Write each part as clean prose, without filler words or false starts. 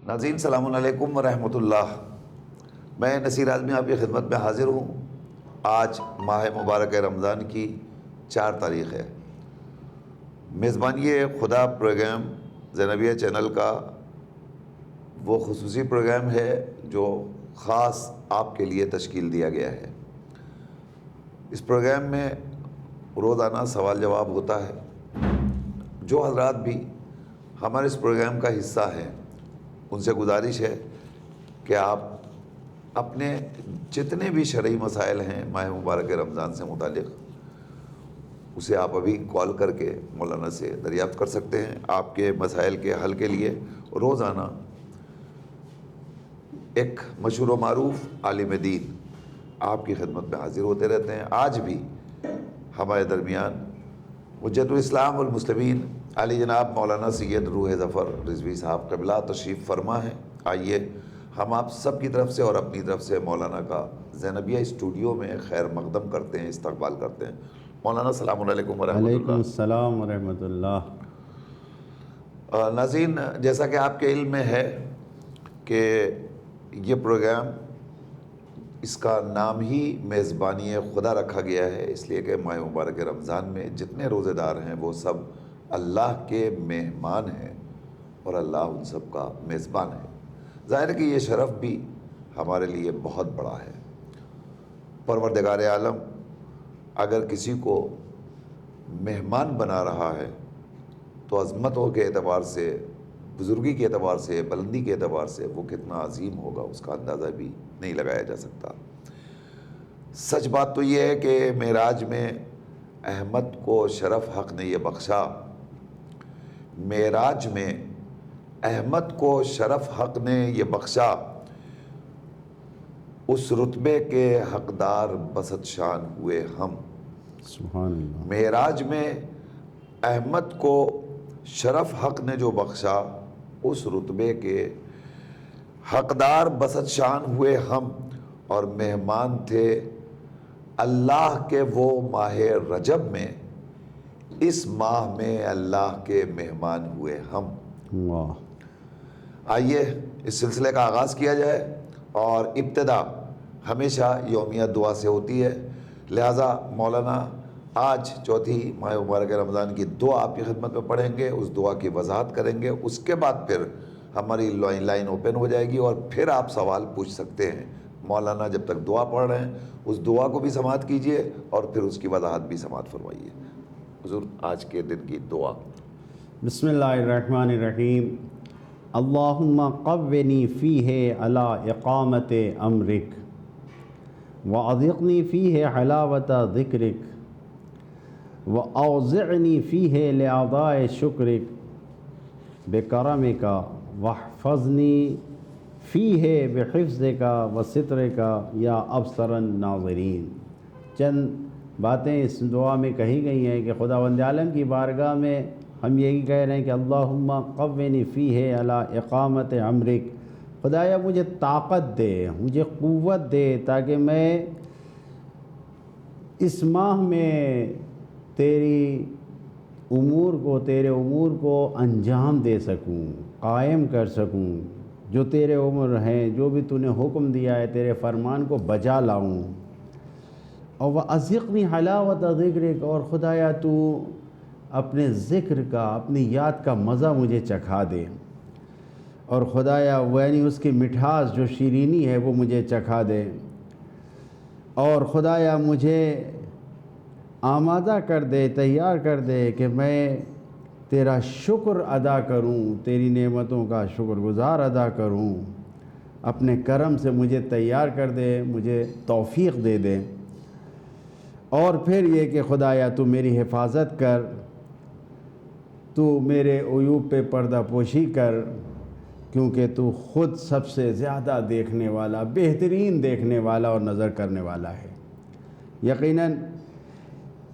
ناظرین السلام علیکم ورحمۃ اللہ۔ میں نصیر اعظمی آپ کی خدمت میں حاضر ہوں۔ آج ماہ مبارک رمضان کی 4 تاریخ ہے۔ میزبانی خدا پروگرام زینبیہ چینل کا وہ خصوصی پروگرام ہے جو خاص آپ کے لیے تشکیل دیا گیا ہے۔ اس پروگرام میں روزانہ سوال جواب ہوتا ہے۔ جو حضرات بھی ہمارے اس پروگرام کا حصہ ہیں ان سے گزارش ہے کہ آپ اپنے جتنے بھی شرعی مسائل ہیں ماہ مبارک رمضان سے متعلق اسے آپ ابھی کال کر کے مولانا سے دریافت کر سکتے ہیں۔ آپ کے مسائل کے حل کے لیے روزانہ ایک مشہور و معروف عالم دین آپ کی خدمت میں حاضر ہوتے رہتے ہیں۔ آج بھی ہمارے درمیان حجت الاسلام والمسلمین علی جناب مولانا سید روح ظفر رضوی صاحب قبلہ تشریف فرما ہے۔ آئیے ہم آپ سب کی طرف سے اور اپنی طرف سے مولانا کا زینبیہ اسٹوڈیو میں خیر مقدم کرتے ہیں، استقبال کرتے ہیں۔ مولانا السلام علیکم ورحمۃ اللہ۔ وعلیکم السلام ورحمۃ اللہ۔ ناظرین، جیسا کہ آپ کے علم میں ہے کہ یہ پروگرام اس کا نام ہی میزبانی خدا رکھا گیا ہے، اس لیے کہ ماہ مبارک رمضان میں جتنے روزے دار ہیں وہ سب اللہ کے مہمان ہیں اور اللہ ان سب کا میزبان ہے۔ ظاہر ہے کہ یہ شرف بھی ہمارے لیے بہت بڑا ہے۔ پروردگار عالم اگر کسی کو مہمان بنا رہا ہے تو عظمتوں کے اعتبار سے، بزرگی کے اعتبار سے، بلندی کے اعتبار سے وہ کتنا عظیم ہوگا اس کا اندازہ بھی نہیں لگایا جا سکتا۔ سچ بات تو یہ ہے کہ معراج میں احمد کو شرف حق نے یہ بخشا، معراج میں احمد کو شرف حق نے یہ بخشا، اس رتبے کے حقدار بسط شان ہوئے ہم۔ سبحان اللہ۔ معراج میں احمد کو شرف حق نے جو بخشا، اس رتبے کے حقدار بسط شان ہوئے ہم، اور مہمان تھے اللہ کے وہ ماہ رجب میں، اس ماہ میں اللہ کے مہمان ہوئے ہم۔ واہ۔ آئیے اس سلسلے کا آغاز کیا جائے، اور ابتدا ہمیشہ یومیہ دعا سے ہوتی ہے، لہٰذا مولانا آج چوتھی ماہ مبارک رمضان کی دعا آپ کی خدمت میں پڑھیں گے، اس دعا کی وضاحت کریں گے، اس کے بعد پھر ہماری لائن اوپن ہو جائے گی اور پھر آپ سوال پوچھ سکتے ہیں۔ مولانا جب تک دعا پڑھ رہے ہیں اس دعا کو بھی سماعت کیجئے اور پھر اس کی وضاحت بھی سماعت فرمائیے۔ حضور آج کے دن کی دعا۔ بسم اللہ الرحمن الرحیم۔ اللہم قونی فیہ علی اقامت امرک واذقنی فیہ حلاوت ذکرک واوزعنی فیہ لأداء شکرک بکرمک واحفظنی فیہ بحفظک وسترک یا ابصر الناظرین۔ چند باتیں اس دعا میں کہی گئی ہیں کہ خداوند عالم کی بارگاہ میں ہم یہی کہہ رہے ہیں کہ اللہم قونی فیہ علی اقامت امرک، خدایا مجھے طاقت دے، مجھے قوت دے تاکہ میں اس ماہ میں تیرے امور کو انجام دے سکوں، قائم کر سکوں، جو تیرے امر ہیں، جو بھی تو نے حکم دیا ہے، تیرے فرمان کو بجا لاؤں۔ اور وَأَذِقْنِي حَلَاوَةَ ذِكْرِكَ، اور خدایا تو اپنے ذکر کا، اپنی یاد کا مزہ مجھے چکھا دے، اور خدایا یعنی اس کی مٹھاس جو شیرینی ہے وہ مجھے چکھا دے، اور خدایا مجھے آمادہ کر دے، تیار کر دے کہ میں تیرا شکر ادا کروں، تیری نعمتوں کا شکر گزار ادا کروں، اپنے کرم سے مجھے تیار کر دے، مجھے توفیق دے دے۔ اور پھر یہ کہ خدایا تو میری حفاظت کر، تو میرے عیوب پہ پردہ پوشی کر، کیونکہ تو خود سب سے زیادہ دیکھنے والا، بہترین دیکھنے والا اور نظر کرنے والا ہے۔ یقیناً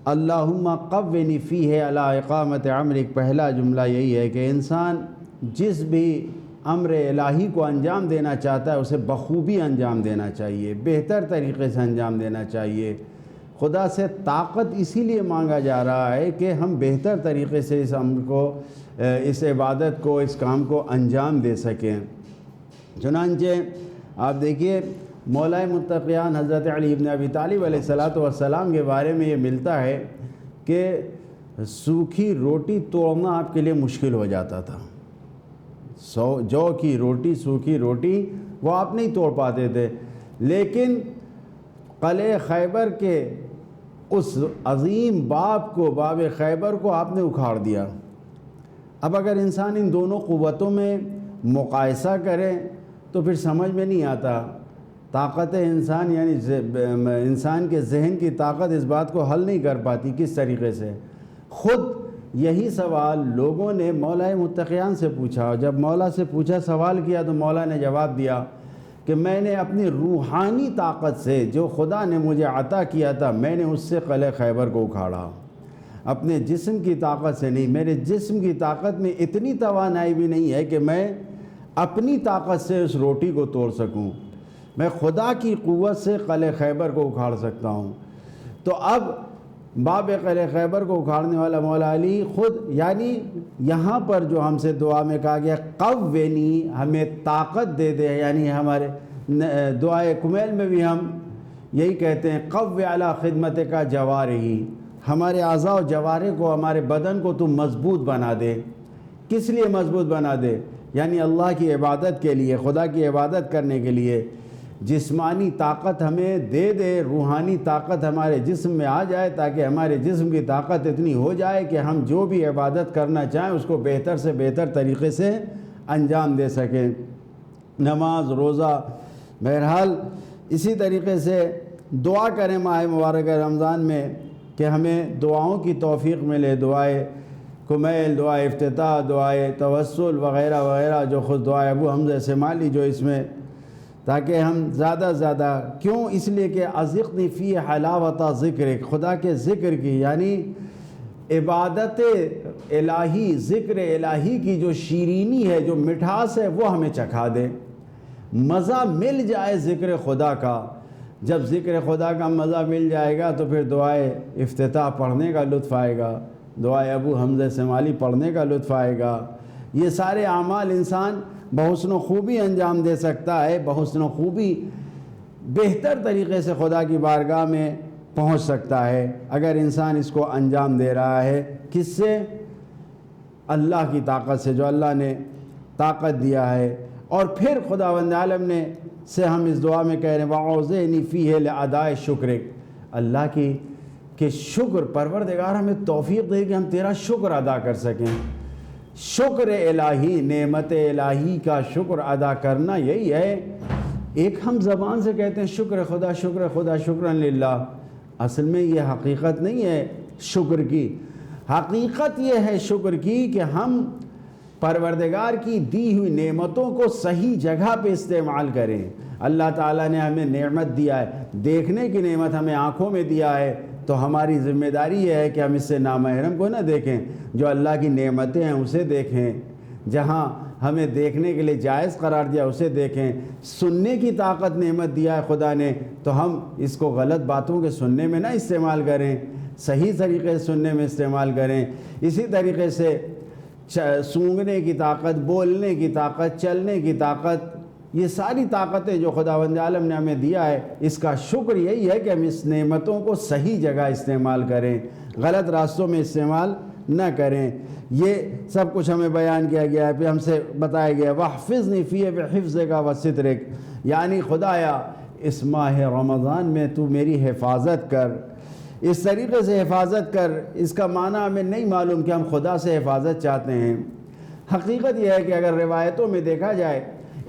اللہم قونی فیہ علی اقامت امرک، پہلا جملہ یہی ہے کہ انسان جس بھی امر الہی کو انجام دینا چاہتا ہے اسے بخوبی انجام دینا چاہیے، بہتر طریقے سے انجام دینا چاہیے۔ خدا سے طاقت اسی لیے مانگا جا رہا ہے کہ ہم بہتر طریقے سے اس امر کو، اس عبادت کو، اس کام کو انجام دے سکیں۔ چنانچہ آپ دیکھیے مولا متقیان حضرت علی ابن ابی طالب علیہ الصلاۃ والسلام کے بارے میں یہ ملتا ہے کہ سوکھی روٹی توڑنا آپ کے لیے مشکل ہو جاتا تھا. جو کی روٹی، سوکھی روٹی وہ آپ نہیں توڑ پاتے تھے، لیکن قلعہ خیبر کے اس عظیم باب خیبر کو آپ نے اکھاڑ دیا. اب اگر انسان ان دونوں قوتوں میں مقایسہ کرے تو پھر سمجھ میں نہیں آتا. طاقت انسان یعنی انسان کے ذہن کی طاقت اس بات کو حل نہیں کر پاتی کس طریقے سے. خود یہی سوال لوگوں نے مولا متقیان سے پوچھا. جب مولا سے پوچھا، سوال کیا، تو مولا نے جواب دیا کہ میں نے اپنی روحانی طاقت سے جو خدا نے مجھے عطا کیا تھا، میں نے اس سے قلعہ خیبر کو اکھاڑا. اپنے جسم کی طاقت سے نہیں. میرے جسم کی طاقت میں اتنی توانائی بھی نہیں ہے کہ میں اپنی طاقت سے اس روٹی کو توڑ سکوں. میں خدا کی قوت سے قلعہ خیبر کو اکھاڑ سکتا ہوں. تو اب باب قلعہ خیبر کو اکھاڑنے والا مولا علی خود، یعنی یہاں پر جو ہم سے دعا میں کہا گیا قوّنی، ہمیں طاقت دے دے، یعنی ہمارے دعائے کمیل میں بھی ہم یہی کہتے ہیں قوّ علی خدمت کا جوارحی، ہمارے اعضاء و جوارح کو، ہمارے بدن کو تو مضبوط بنا دے. کس لیے مضبوط بنا دے؟ یعنی اللہ کی عبادت کے لیے، خدا کی عبادت کرنے کے لیے. جسمانی طاقت ہمیں دے دے، روحانی طاقت ہمارے جسم میں آ جائے، تاکہ ہمارے جسم کی طاقت اتنی ہو جائے کہ ہم جو بھی عبادت کرنا چاہیں اس کو بہتر سے بہتر طریقے سے انجام دے سکیں. نماز، روزہ، بہرحال اسی طریقے سے دعا کریں ماہ مبارک رمضان میں کہ ہمیں دعاؤں کی توفیق ملے. دعائے کمیل، دعائے افتتاح، دعائے توسل وغیرہ وغیرہ، جو خود دعائے ابو حمزہ سمالی جو اس میں، تاکہ ہم زیادہ زیادہ، کیوں؟ اس لیے کہ اذقنی فی حلاوت ذکر، خدا کے ذکر کی، یعنی عبادت الہی، ذکر الہی کی جو شیرینی ہے، جو مٹھاس ہے، وہ ہمیں چکھا دے. مزہ مل جائے ذکر خدا کا. جب ذکر خدا کا مزہ مل جائے گا تو پھر دعائے افتتاح پڑھنے کا لطف آئے گا، دعائے ابو حمزہ سمالی پڑھنے کا لطف آئے گا. یہ سارے اعمال انسان بحسن و خوبی انجام دے سکتا ہے، بحسن و خوبی بہتر طریقے سے خدا کی بارگاہ میں پہنچ سکتا ہے اگر انسان اس کو انجام دے رہا ہے. کس سے؟ اللہ کی طاقت سے، جو اللہ نے طاقت دیا ہے. اور پھر خداوند عالم نے سے ہم اس دعا میں کہہ رہے ہیں وَأَعُوذِنِي فِيهِ لِأَدَاءِ شُكْرِكَ، اللہ کی کہ شکر، پروردگار ہمیں توفیق دے کہ ہم تیرا شکر ادا کر سکیں. شکر الہی، نعمت الہی کا شکر ادا کرنا یہی ہے. ایک ہم زبان سے کہتے ہیں شکر خدا، شکر خدا، شکرن للہ. اصل میں یہ حقیقت نہیں ہے شکر کی. حقیقت یہ ہے شکر کی کہ ہم پروردگار کی دی ہوئی نعمتوں کو صحیح جگہ پہ استعمال کریں. اللہ تعالیٰ نے ہمیں نعمت دیا ہے، دیکھنے کی نعمت ہمیں آنکھوں میں دیا ہے، تو ہماری ذمہ داری یہ ہے کہ ہم اس سے نامحرم کو نہ دیکھیں. جو اللہ کی نعمتیں ہیں اسے دیکھیں، جہاں ہمیں دیکھنے کے لیے جائز قرار دیا اسے دیکھیں. سننے کی طاقت نعمت دیا ہے خدا نے، تو ہم اس کو غلط باتوں کے سننے میں نہ استعمال کریں، صحیح طریقے سے سننے میں استعمال کریں. اسی طریقے سے سونگھنے کی طاقت، بولنے کی طاقت، چلنے کی طاقت، یہ ساری طاقتیں جو خداوند عالم نے ہمیں دیا ہے، اس کا شکر یہی ہے کہ ہم اس نعمتوں کو صحیح جگہ استعمال کریں، غلط راستوں میں استعمال نہ کریں. یہ سب کچھ ہمیں بیان کیا گیا ہے. پھر ہم سے بتایا گیا وَاحْفِظْنِي فِيهِ بِحِفْظِكَ وَسِتْرِكَ، یعنی خدایا اس ماہ رمضان میں تو میری حفاظت کر. اس طریقے سے حفاظت کر، اس کا معنی ہمیں نہیں معلوم کہ ہم خدا سے حفاظت چاہتے ہیں. حقیقت یہ ہے کہ اگر روایتوں میں دیکھا جائے،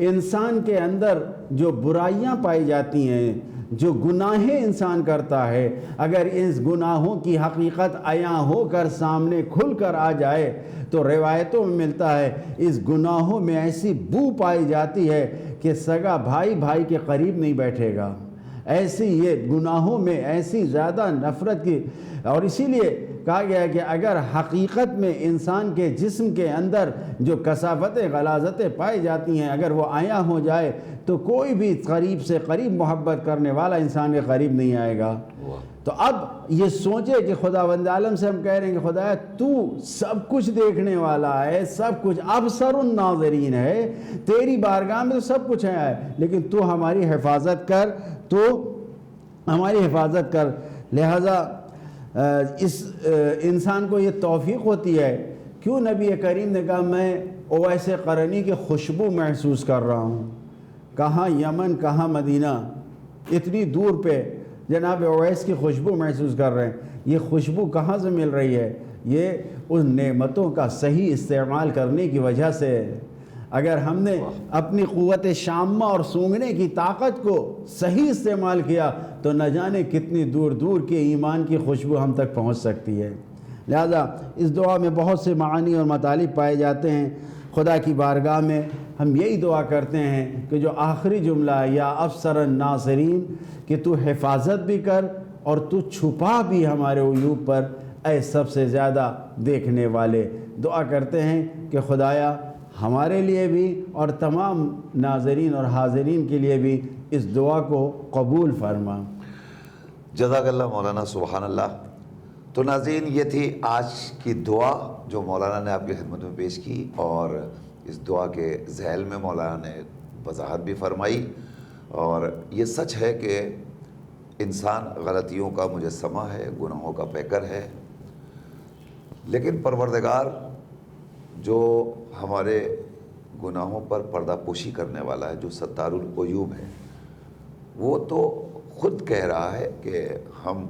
انسان کے اندر جو برائیاں پائی جاتی ہیں، جو گناہیں انسان کرتا ہے، اگر اس گناہوں کی حقیقت عیاں ہو کر سامنے کھل کر آ جائے تو روایتوں میں ملتا ہے اس گناہوں میں ایسی بو پائی جاتی ہے کہ سگا بھائی بھائی کے قریب نہیں بیٹھے گا. ایسی یہ گناہوں میں ایسی زیادہ نفرت کی، اور اسی لیے کہا گیا ہے کہ اگر حقیقت میں انسان کے جسم کے اندر جو کثافتیں غلاظتیں پائی جاتی ہیں اگر وہ عیاں ہو جائے تو کوئی بھی قریب سے قریب محبت کرنے والا انسان کے قریب نہیں آئے گا۔ تو اب یہ سوچے کہ خداوند عالم سے ہم کہہ رہے ہیں کہ خدا تو سب کچھ دیکھنے والا ہے، سب کچھ ابصر الناظرین ہے، تیری بارگاہ میں تو سب کچھ ہے، لیکن تو ہماری حفاظت کر، تو ہماری حفاظت کر۔ لہٰذا اس انسان کو یہ توفیق ہوتی ہے۔ کیوں نبی کریم نے کہا میں اویس قرنی کی خوشبو محسوس کر رہا ہوں؟ کہاں یمن، کہاں مدینہ، اتنی دور پہ جناب اویس کی خوشبو محسوس کر رہے ہیں۔ یہ خوشبو کہاں سے مل رہی ہے؟ یہ ان نعمتوں کا صحیح استعمال کرنے کی وجہ سے۔ اگر ہم نے اپنی قوت شامہ اور سونگھنے کی طاقت کو صحیح استعمال کیا تو نہ جانے کتنی دور دور کے ایمان کی خوشبو ہم تک پہنچ سکتی ہے۔ لہذا اس دعا میں بہت سے معانی اور مطالب پائے جاتے ہیں۔ خدا کی بارگاہ میں ہم یہی دعا کرتے ہیں کہ جو آخری جملہ یا ابصر الناظرین، کہ تو حفاظت بھی کر اور تو چھپا بھی ہمارے عیوب پر، اے سب سے زیادہ دیکھنے والے۔ دعا کرتے ہیں کہ خدایا ہمارے لیے بھی اور تمام ناظرین اور حاضرین کے لیے بھی اس دعا کو قبول فرما۔ جزاک اللہ مولانا، سبحان اللہ۔ تو ناظرین یہ تھی آج کی دعا جو مولانا نے آپ کی خدمت میں پیش کی، اور اس دعا کے ذیل میں مولانا نے وضاحت بھی فرمائی۔ اور یہ سچ ہے کہ انسان غلطیوں کا مجسمہ ہے، گناہوں کا پیکر ہے، لیکن پروردگار جو ہمارے گناہوں پر پردہ پوشی کرنے والا ہے، جو ستار العیوب ہے، وہ تو خود کہہ رہا ہے کہ ہم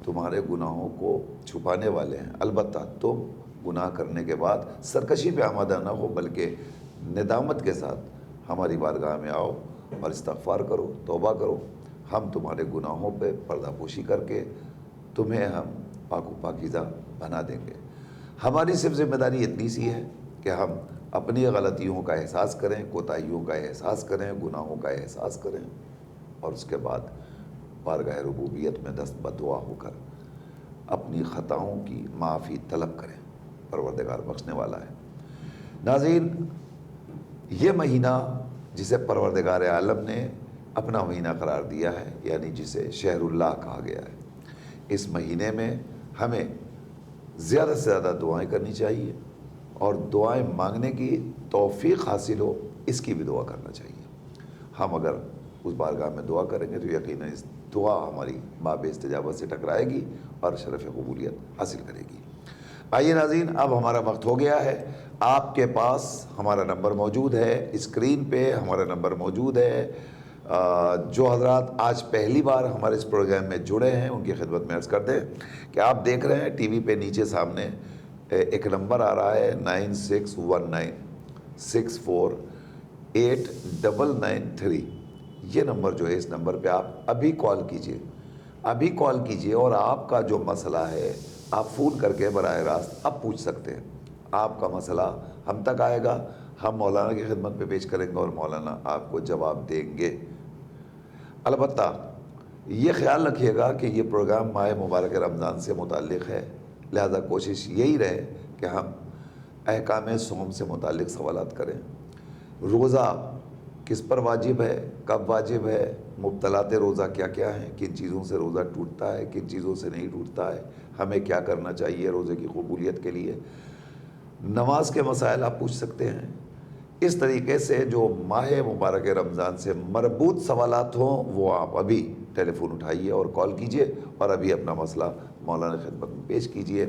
تمہارے گناہوں کو چھپانے والے ہیں، البتہ تم گناہ کرنے کے بعد سرکشی پہ آمادہ نہ ہو، بلکہ ندامت کے ساتھ ہماری بارگاہ میں آؤ اور استغفار کرو، توبہ کرو۔ ہم تمہارے گناہوں پہ پردہ پوشی کر کے تمہیں ہم پاک و پاکیزہ بنا دیں گے۔ ہماری صرف ذمہ داری اتنی سی ہے کہ ہم اپنی غلطیوں کا احساس کریں، کوتاہیوں کا احساس کریں، گناہوں کا احساس کریں، اور اس کے بعد بارگاہ ربوبیت میں دست بدعا ہو کر اپنی خطاؤں کی معافی طلب کریں۔ پروردگار بخشنے والا ہے۔ ناظرین، یہ مہینہ جسے پروردگار عالم نے اپنا مہینہ قرار دیا ہے، یعنی جسے شہر اللہ کہا گیا ہے، اس مہینے میں ہمیں زیادہ سے زیادہ دعائیں کرنی چاہیے، اور دعائیں مانگنے کی توفیق حاصل ہو اس کی بھی دعا کرنا چاہیے۔ ہم اگر اس بارگاہ میں دعا کریں گے تو یقیناً اس دعا ہماری باب استجابت سے ٹکرائے گی اور شرف قبولیت حاصل کرے گی۔ آئیے ناظرین، اب ہمارا وقت ہو گیا ہے۔ آپ کے پاس ہمارا نمبر موجود ہے، اسکرین پہ ہمارا نمبر موجود ہے۔ جو حضرات آج پہلی بار ہمارے اس پروگرام میں جڑے ہیں ان کی خدمت میں عرض کر دیں کہ آپ دیکھ رہے ہیں ٹی وی پہ نیچے سامنے ایک نمبر آ رہا ہے 9619648993۔ یہ نمبر جو ہے، اس نمبر پہ آپ ابھی کال کیجئے، ابھی کال کیجئے، اور آپ کا جو مسئلہ ہے آپ فون کر کے براہ راست اب پوچھ سکتے ہیں۔ آپ کا مسئلہ ہم تک آئے گا، ہم مولانا کی خدمت پہ پیش کریں گے اور مولانا آپ کو جواب دیں گے۔ البتہ یہ خیال رکھیے گا کہ یہ پروگرام ماہ مبارک رمضان سے متعلق ہے، لہذا کوشش یہی رہے کہ ہم احکام صوم سے متعلق سوالات کریں۔ روزہ کس پر واجب ہے، کب واجب ہے، مبطلات روزہ کیا کیا ہیں، کن چیزوں سے روزہ ٹوٹتا ہے، کن چیزوں سے نہیں ٹوٹتا ہے، ہمیں کیا کرنا چاہیے روزے کی قبولیت کے لیے۔ نماز کے مسائل آپ پوچھ سکتے ہیں۔ اس طریقے سے جو ماہ مبارک رمضان سے مربوط سوالات ہوں وہ آپ ابھی ٹیلی فون اٹھائیے اور کال کیجئے، اور ابھی اپنا مسئلہ مولانا کی خدمت میں پیش کیجئے۔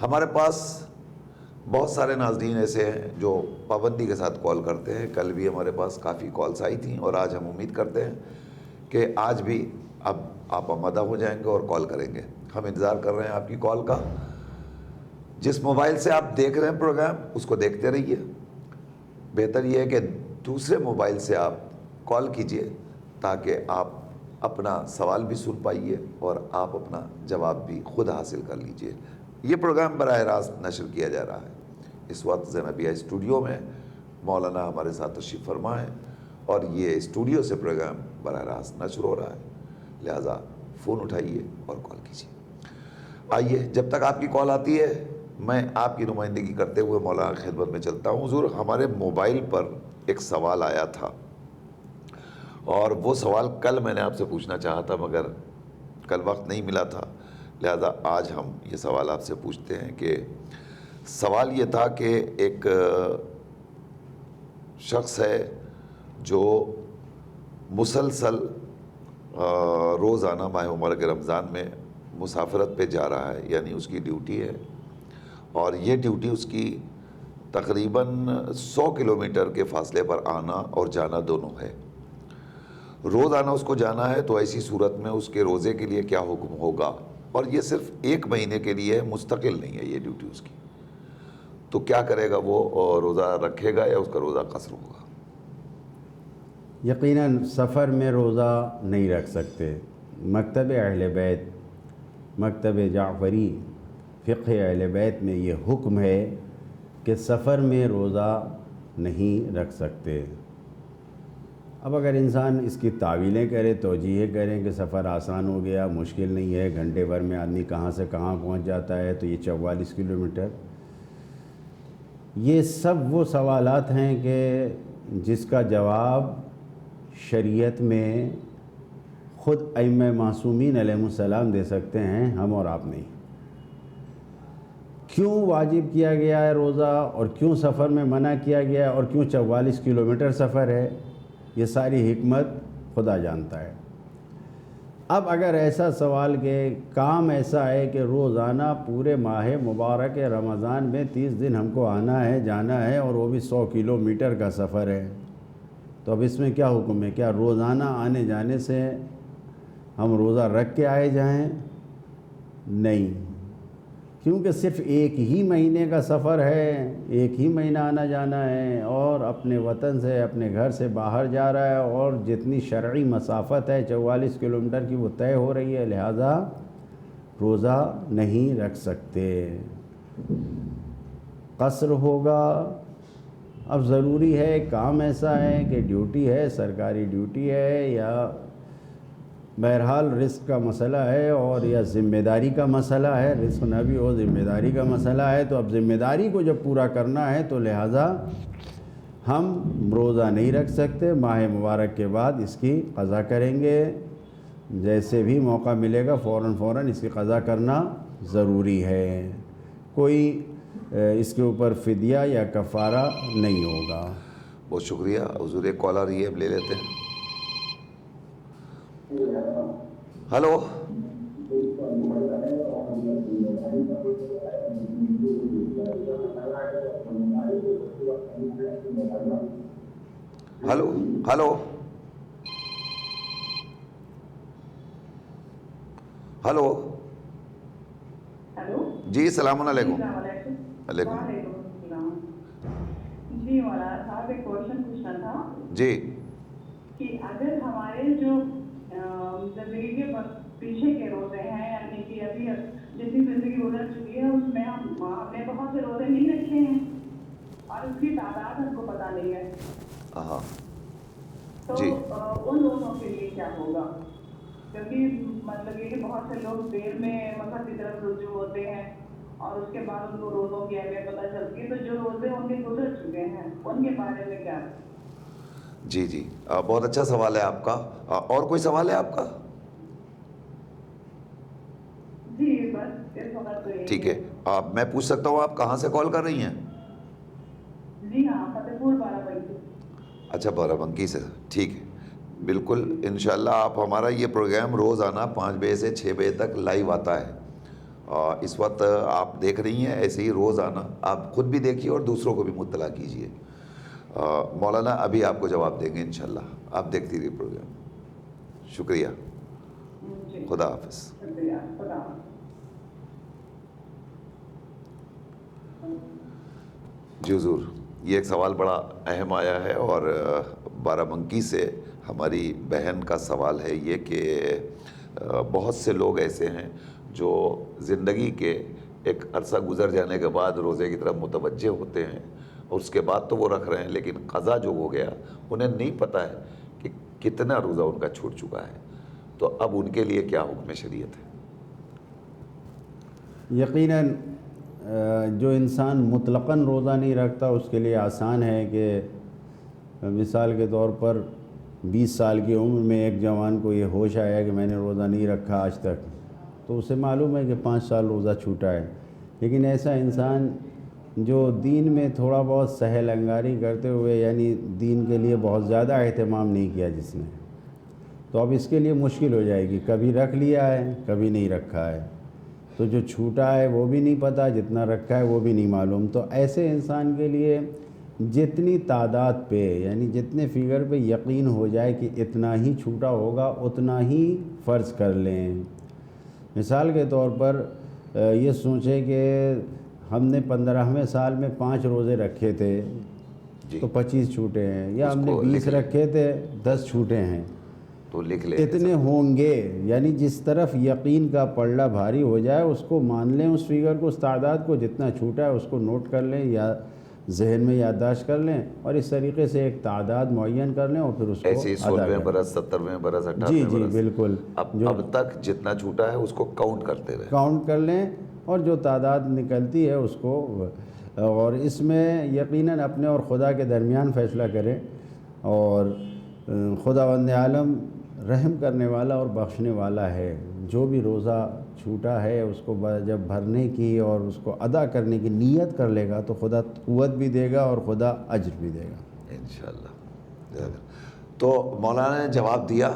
ہمارے پاس بہت سارے ناظرین ایسے ہیں جو پابندی کے ساتھ کال کرتے ہیں۔ کل بھی ہمارے پاس کافی کالز آئی تھیں، اور آج ہم امید کرتے ہیں کہ آج بھی اب آپ آمادہ ہو جائیں گے اور کال کریں گے۔ ہم انتظار کر رہے ہیں آپ کی کال کا۔ جس موبائل سے آپ دیکھ رہے ہیں پروگرام اس کو دیکھتے رہیے، بہتر یہ ہے کہ دوسرے موبائل سے آپ کال کیجئے تاکہ آپ اپنا سوال بھی سن پائیے اور آپ اپنا جواب بھی خود حاصل کر لیجئے۔ یہ پروگرام براہ راست نشر کیا جا رہا ہے۔ اس وقت زینبیہ اسٹوڈیو میں مولانا ہمارے ساتھ تشریف فرما ہے، اور یہ اسٹوڈیو سے پروگرام براہ راست نشر ہو رہا ہے، لہذا فون اٹھائیے اور کال کیجیے۔ آئیے، جب تک آپ کی کال آتی ہے میں آپ کی نمائندگی کرتے ہوئے مولانا کی خدمت میں چلتا ہوں. حضور، ہمارے موبائل پر ایک سوال آیا تھا اور وہ سوال کل میں نے آپ سے پوچھنا چاہا تھا مگر کل وقت نہیں ملا تھا، لہذا آج ہم یہ سوال آپ سے پوچھتے ہیں. کہ سوال یہ تھا کہ ایک شخص ہے جو مسلسل روزانہ ماہ مبارک رمضان میں مسافرت پہ جا رہا ہے، یعنی اس کی ڈیوٹی ہے، اور یہ ڈیوٹی اس کی تقریباً 100 کلومیٹر کے فاصلے پر آنا اور جانا دونوں ہے. روزانہ اس کو جانا ہے، تو ایسی صورت میں اس کے روزے کے لیے کیا حکم ہوگا؟ اور یہ صرف 1 مہینے کے لیے مستقل نہیں ہے یہ ڈیوٹی اس کی، تو کیا کرے گا وہ؟ روزہ رکھے گا یا اس کا روزہ قصر ہوگا؟ یقیناً سفر میں روزہ نہیں رکھ سکتے. مکتب اہل بیت، مکتب جعفری، فقہ اہل بیت میں یہ حکم ہے کہ سفر میں روزہ نہیں رکھ سکتے. اب اگر انسان اس کی تعویلیں کرے، توجیہیں کریں کہ سفر آسان ہو گیا، مشکل نہیں ہے، گھنٹے بھر میں آدمی کہاں سے کہاں پہنچ جاتا ہے، تو یہ 44 کلومیٹر، یہ سب وہ سوالات ہیں کہ جس کا جواب شریعت میں خود ائمہ معصومین علیہم السلام دے سکتے ہیں، ہم اور آپ نہیں. کیوں واجب کیا گیا ہے روزہ، اور کیوں سفر میں منع کیا گیا ہے، اور کیوں 44 کلومیٹر سفر ہے، یہ ساری حکمت خدا جانتا ہے. اب اگر ایسا سوال کہ کام ایسا ہے کہ روزانہ پورے ماہ مبارک رمضان میں 30 دن ہم کو آنا ہے جانا ہے، اور وہ بھی 100 کلومیٹر کا سفر ہے، تو اب اس میں کیا حکم ہے؟ کیا روزانہ آنے جانے سے ہم روزہ رکھ کے آئے جائیں؟ نہیں، کیونکہ صرف 1 ہی مہینے کا سفر ہے، 1 ہی مہینہ آنا جانا ہے، اور اپنے وطن سے، اپنے گھر سے باہر جا رہا ہے، اور جتنی شرعی مسافت ہے 44 کلومیٹر کی وہ طے ہو رہی ہے، لہذا روزہ نہیں رکھ سکتے. قصر ہوگا. اب ضروری ہے، کام ایسا ہے کہ ڈیوٹی ہے، سرکاری ڈیوٹی ہے، یا بہرحال رزق کا مسئلہ ہے، اور یا ذمہ داری کا مسئلہ ہے، رزق نہ بھی ہو ذمہ داری کا مسئلہ ہے، تو اب ذمہ داری کو جب پورا کرنا ہے تو لہٰذا ہم روزہ نہیں رکھ سکتے. ماہ مبارک کے بعد اس کی قضا کریں گے، جیسے بھی موقع ملے گا فوراً اس کی قضا کرنا ضروری ہے. کوئی اس کے اوپر فدیہ یا کفارہ نہیں ہوگا. بہت شکریہ حضور. ایک کال آ رہی ہے، اب لے لیتے ہیں. ہلو، ہلو، ہلو، ہلو، جی السلام علیکم. علیکم. جی مولانا صاحب، ایک کوشچن پوچھنا تھا جی. کہ اگر ہمارے جو زندگی کے پیچھے کے روزے ہیں، یعنی کہ ابھی جتنی زندگی گزر چکی ہے اس میں ہم نے بہت سے روزے نہیں رکھے ہیں اور اس کی تعداد ہم کو پتہ نہیں ہے، ہاں تو جی. ان روزوں کے لیے کیا ہوگا؟ کیونکہ مطلب یہ کہ بہت سے لوگ دیر میں مذہب کی طرف رجوع ہوتے ہیں اور اس کے بعد ان کو روزوں کی اہمیت پتہ چلتی ہے، تو جو روزے ان کے گزر چکے ہیں ان کے بارے میں کیا؟ جی جی، بہت اچھا سوال ہے آپ کا. اور کوئی سوال ہے آپ کا؟ جی بس اس وقت تو ٹھیک ہے. میں پوچھ سکتا ہوں آپ کہاں سے کال کر رہی ہیں؟ جی ہاں، فتح پور بارہ بنکی. اچھا، بارہ بنکی سے. ٹھیک ہے، بالکل انشاءاللہ. آپ ہمارا یہ پروگرام روزانہ 5 بجے سے 6 بجے تک لائیو آتا ہے. اس وقت آپ دیکھ رہی ہیں، ایسے ہی روزانہ آپ خود بھی دیکھیے اور دوسروں کو بھی مطلع کیجیے. مولانا ابھی آپ کو جواب دیں گے انشاءاللہ. آپ دیکھتی رہیے پروگرام. شکریہ. خدا حافظ. شکریہ. خدا. جی حضور، یہ ایک سوال بڑا اہم آیا ہے، اور بارہ بنکی سے ہماری بہن کا سوال ہے یہ کہ بہت سے لوگ ایسے ہیں جو زندگی کے ایک عرصہ گزر جانے کے بعد روزے کی طرف متوجہ ہوتے ہیں، اور اس کے بعد تو وہ رکھ رہے ہیں، لیکن قضا جو ہو گیا انہیں نہیں پتہ ہے کہ کتنا روزہ ان کا چھوٹ چکا ہے. تو اب ان کے لیے کیا حکم شریعت ہے؟ یقیناً جو انسان مطلقاً روزہ نہیں رکھتا اس کے لیے آسان ہے کہ مثال کے طور پر 20 سال کی عمر میں ایک جوان کو یہ ہوش آیا کہ میں نے روزہ نہیں رکھا آج تک، تو اسے معلوم ہے کہ 5 سال روزہ چھوٹا ہے. لیکن ایسا انسان جو دین میں تھوڑا بہت سہل انگاری کرتے ہوئے یعنی دین کے لیے بہت زیادہ اہتمام نہیں کیا جس نے، تو اب اس کے لیے مشکل ہو جائے گی. کبھی رکھ لیا ہے کبھی نہیں رکھا ہے، تو جو چھوٹا ہے وہ بھی نہیں پتہ، جتنا رکھا ہے وہ بھی نہیں معلوم. تو ایسے انسان کے لیے جتنی تعداد پہ یعنی جتنے فگر پہ یقین ہو جائے کہ اتنا ہی چھوٹا ہوگا اتنا ہی فرض کر لیں. مثال کے طور پر یہ سوچیں کہ ہم نے 15ویں سال میں 5 روزے رکھے تھے جی تو 25 چھوٹے ہیں، یا اس ہم نے کو 20 لکھ لیں. رکھے تھے 10 چھوٹے ہیں. تو لکھ لیں اتنے ہوں گے، یعنی جس طرف یقین کا پلڑا بھاری ہو جائے اس کو مان لیں، اس فگر کو، اس تعداد کو، جتنا چھوٹا ہے اس کو نوٹ کر لیں یا ذہن میں یادداشت کر لیں، اور اس طریقے سے ایک تعداد معین کر لیں اور پھر اس کو ایسے ہی ادا 16ویں کر لیں. برس، 17ویں برس، 18ویں جی برس، بالکل، اب تک جتنا چھوٹا ہے اس کو کاؤنٹ کرتے رہے. کاؤنٹ کر لیں اور جو تعداد نکلتی ہے اس کو، اور اس میں یقیناً اپنے اور خدا کے درمیان فیصلہ کریں. اور خداوند عالم رحم کرنے والا اور بخشنے والا ہے. جو بھی روزہ چھوٹا ہے اس کو جب بھرنے کی اور اس کو ادا کرنے کی نیت کر لے گا تو خدا قوت بھی دے گا اور خدا اجر بھی دے گا انشاءاللہ. تو مولانا نے جواب دیا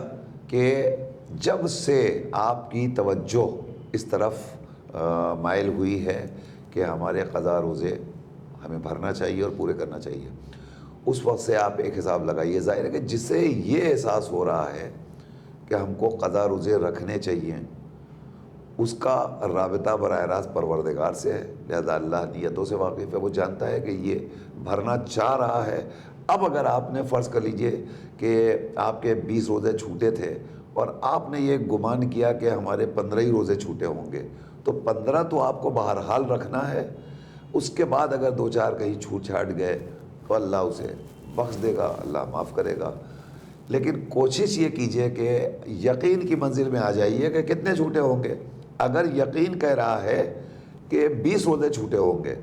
کہ جب سے آپ کی توجہ اس طرف مائل ہوئی ہے کہ ہمارے قضا روزے ہمیں بھرنا چاہیے اور پورے کرنا چاہیے، اس وقت سے آپ ایک حساب لگائیے. ظاہر ہے کہ جس سے یہ احساس ہو رہا ہے کہ ہم کو قضا روزے رکھنے چاہیے، اس کا رابطہ براہ راست پروردگار سے ہے. لہذا اللہ نیتوں سے واقف ہے، وہ جانتا ہے کہ یہ بھرنا چاہ رہا ہے. اب اگر آپ نے فرض کر لیجئے کہ آپ کے 20 روزے چھوٹے تھے اور آپ نے یہ گمان کیا کہ ہمارے 15 ہی روزے چھوٹے ہوں گے، تو 15 تو آپ کو بہرحال رکھنا ہے. اس کے بعد اگر 2-4 کہیں چھوٹ چھاٹ گئے تو اللہ اسے بخش دے گا، اللہ معاف کرے گا. لیکن کوشش یہ کیجئے کہ یقین کی منزل میں آ جائیے کہ کتنے چھوٹے ہوں گے. اگر یقین کہہ رہا ہے کہ 20 روزے چھوٹے ہوں گے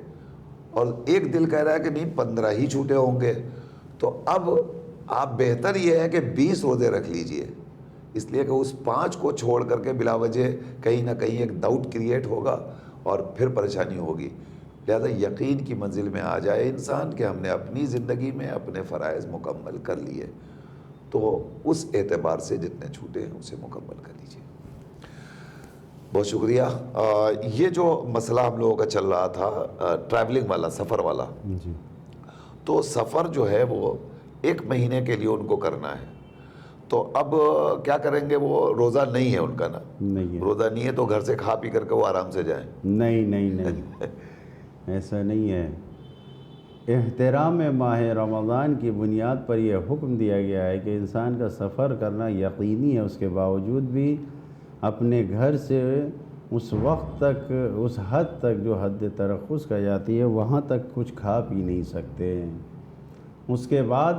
اور ایک دل کہہ رہا ہے کہ نہیں 15 ہی چھوٹے ہوں گے، تو اب آپ بہتر یہ ہے کہ 20 روزے رکھ لیجئے، اس لیے کہ اس 5 کو چھوڑ کر کے بلا وجہ کہیں نہ کہیں ایک ڈاؤٹ کریٹ ہوگا اور پھر پریشانی ہوگی. لہذا یقین کی منزل میں آ جائے انسان کہ ہم نے اپنی زندگی میں اپنے فرائض مکمل کر لیے، تو اس اعتبار سے جتنے چھوٹے ہیں اسے مکمل کر لیجئے. بہت شکریہ. یہ جو مسئلہ ہم لوگوں کا چل رہا تھا ٹریولنگ والا، سفر والا، جی. تو سفر جو ہے وہ 1 مہینے کے لیے ان کو کرنا ہے. تو اب کیا کریں گے؟ وہ روزہ نہیں ہے ان کا نا، نہیں ہے، روزہ نہیں ہے تو گھر سے کھا پی کر کے وہ آرام سے جائیں. نہیں ایسا نہیں ہے. احترام ماہ رمضان کی بنیاد پر یہ حکم دیا گیا ہے کہ انسان کا سفر کرنا یقینی ہے، اس کے باوجود بھی اپنے گھر سے اس وقت تک، اس حد تک جو حد ترخص کا جاتی ہے وہاں تک کچھ کھا پی نہیں سکتے. اس کے بعد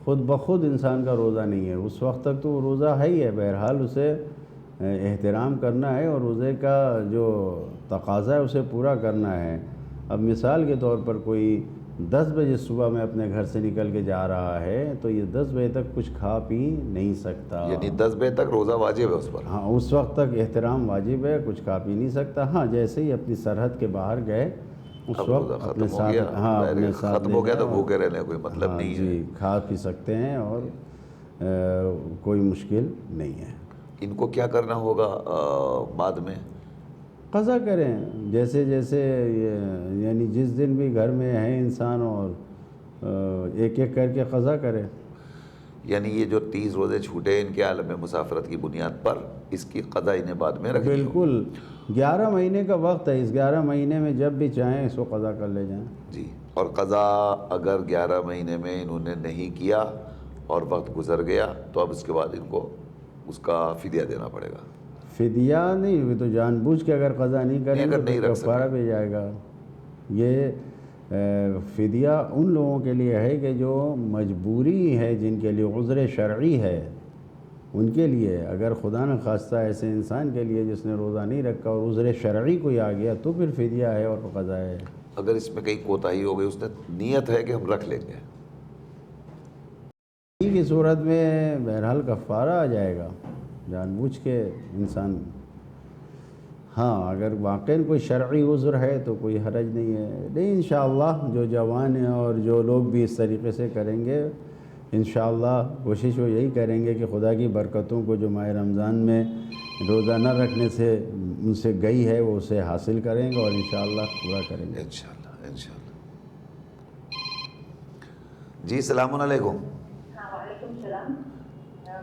خود بخود انسان کا روزہ نہیں ہے. اس وقت تک تو وہ روزہ ہے ہی ہے، بہرحال اسے احترام کرنا ہے اور روزے کا جو تقاضا ہے اسے پورا کرنا ہے. اب مثال کے طور پر کوئی 10 بجے صبح میں اپنے گھر سے نکل کے جا رہا ہے تو یہ 10 بجے تک کچھ کھا پی نہیں سکتا. یعنی 10 بجے تک روزہ واجب ہے اس پر. ہاں، اس وقت تک احترام واجب ہے، کچھ کھا پی نہیں سکتا. ہاں، جیسے ہی اپنی سرحد کے باہر گئے اس اب وقت روزہ اپنے ختم ہو ساتھ، گیا، ہاں اپنے ساتھ ختم ہو گیا تو بھوکے رہنے کوئی مطلب نہیں ہے. جی، کھا پی سکتے ہیں اور کوئی مشکل نہیں ہے. ان کو کیا کرنا ہوگا بعد میں؟ قضا کریں جیسے جیسے، یعنی جس دن بھی گھر میں ہے انسان اور ایک ایک کر کے قضا کرے. یعنی یہ جو 30 روزے چھوٹے ان کے عالم مسافرت کی بنیاد پر اس کی قضا انہیں بعد میں رکھنی ہوگی. بالکل، 11 مہینے کا وقت ہے، اس 11 مہینے میں جب بھی چاہیں اس کو قضا کر لے جائیں. جی. اور قضا اگر 11 مہینے میں انہوں نے نہیں کیا اور وقت گزر گیا تو اب اس کے بعد ان کو اس کا فدیہ دینا پڑے گا. فدیہ نہیں، وہ تو جان بوجھ کے اگر قضا نہیں کریں اگر گے نہیں تو رکھ کفارہ بھی جائے گا. یہ فدیہ ان لوگوں کے لیے ہے کہ جو مجبوری ہے، جن کے لیے عذر شرعی ہے، ان کے لیے اگر خدا نہ خواستہ ایسے انسان کے لیے جس نے روزہ نہیں رکھا اور عذر شرعی کوئی آ گیا تو پھر فدیہ ہے اور قضا ہے۔ اگر اس میں کہیں کوتاہی ہو گئی، اس نے نیت ہے کہ ہم رکھ لیں گے، کی صورت میں بہرحال کفارہ آ جائے گا جان بوجھ کے انسان۔ ہاں اگر واقعی کوئی شرعی عذر ہے تو کوئی حرج نہیں ہے، نہیں انشاءاللہ جو جوان ہیں اور جو لوگ بھی اس طریقے سے کریں گے انشاءاللہ کوشش وہ یہی کریں گے کہ خدا کی برکتوں کو جو ماہ رمضان میں روزہ نہ رکھنے سے ان سے گئی ہے وہ اسے حاصل کریں گے اور انشاءاللہ پورا کریں گے۔ انشاءاللہ انشاءاللہ۔ جی السلام علیکم۔ ہاں وعلیکم السلام۔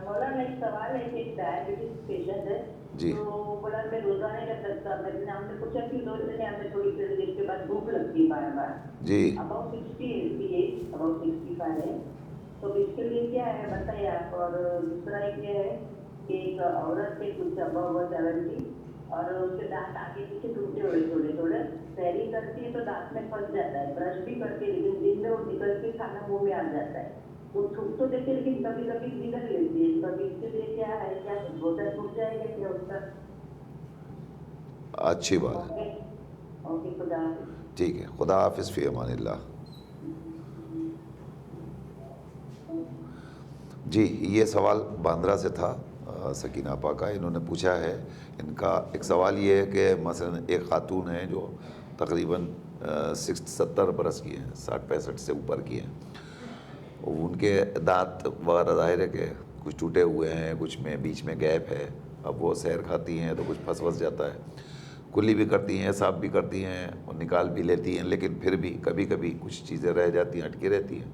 مولانا ایک سوال ہے کہ ایک ڈائبٹیز پیشنٹ ہے جی تو بولا میں روزہ نہیں رکھ سکتا، میں نے ہم نے پوچھا کہ روزے نہیں، ہمیں تھوڑی دیر کے بعد بھوک لگتی ہے بار بار۔ جی اباؤٹ 60 اباؤٹ 65 ہے، تو اس کے لیے کیا ہے بتائیے آپ۔ اور دوسرا ایک یہ ہے کہ ایک عورت کے کچھ اباؤٹ 70 اور اس کے دانت آگے پیچھے ٹوٹے ہوئے تھوڑے تھوڑے، سحری کرتی ہے تو دانت میں پھنس جاتا ہے، برش بھی کرتی ہے لیکن دن میں وہ نکل کے کھانا منہ میں آ جاتا ہے، وہ تھوک تو دیتے لیکن کبھی کبھی نکل لیتی ہے، کبھی اس کے لیے کیا ہے، کیا روزہ ٹوٹ جائے گا کیا اس کا؟ اچھی بات ہے، اوکے خدا حافظ۔ ٹھیک ہے، خدا حافظ، فی امان اللہ۔ جی یہ سوال باندرا سے تھا، سکینہ آپا کا، انہوں نے پوچھا ہے، ان کا ایک سوال یہ ہے کہ مثلا ایک خاتون ہیں جو تقریباً 70 برس کی ہیں، 60-65 سے اوپر کی ہیں، ان کے دانت وغیرہ ظاہر ہے کہ کچھ ٹوٹے ہوئے ہیں، کچھ میں بیچ میں گیپ ہے، اب وہ سیر کھاتی ہیں تو کچھ پھنس جاتا ہے، کلی بھی کرتی ہیں، صاف بھی کرتی ہیں اور نکال بھی لیتی ہیں، لیکن پھر بھی کبھی کبھی کچھ چیزیں رہ جاتی ہیں، اٹکی رہتی ہیں،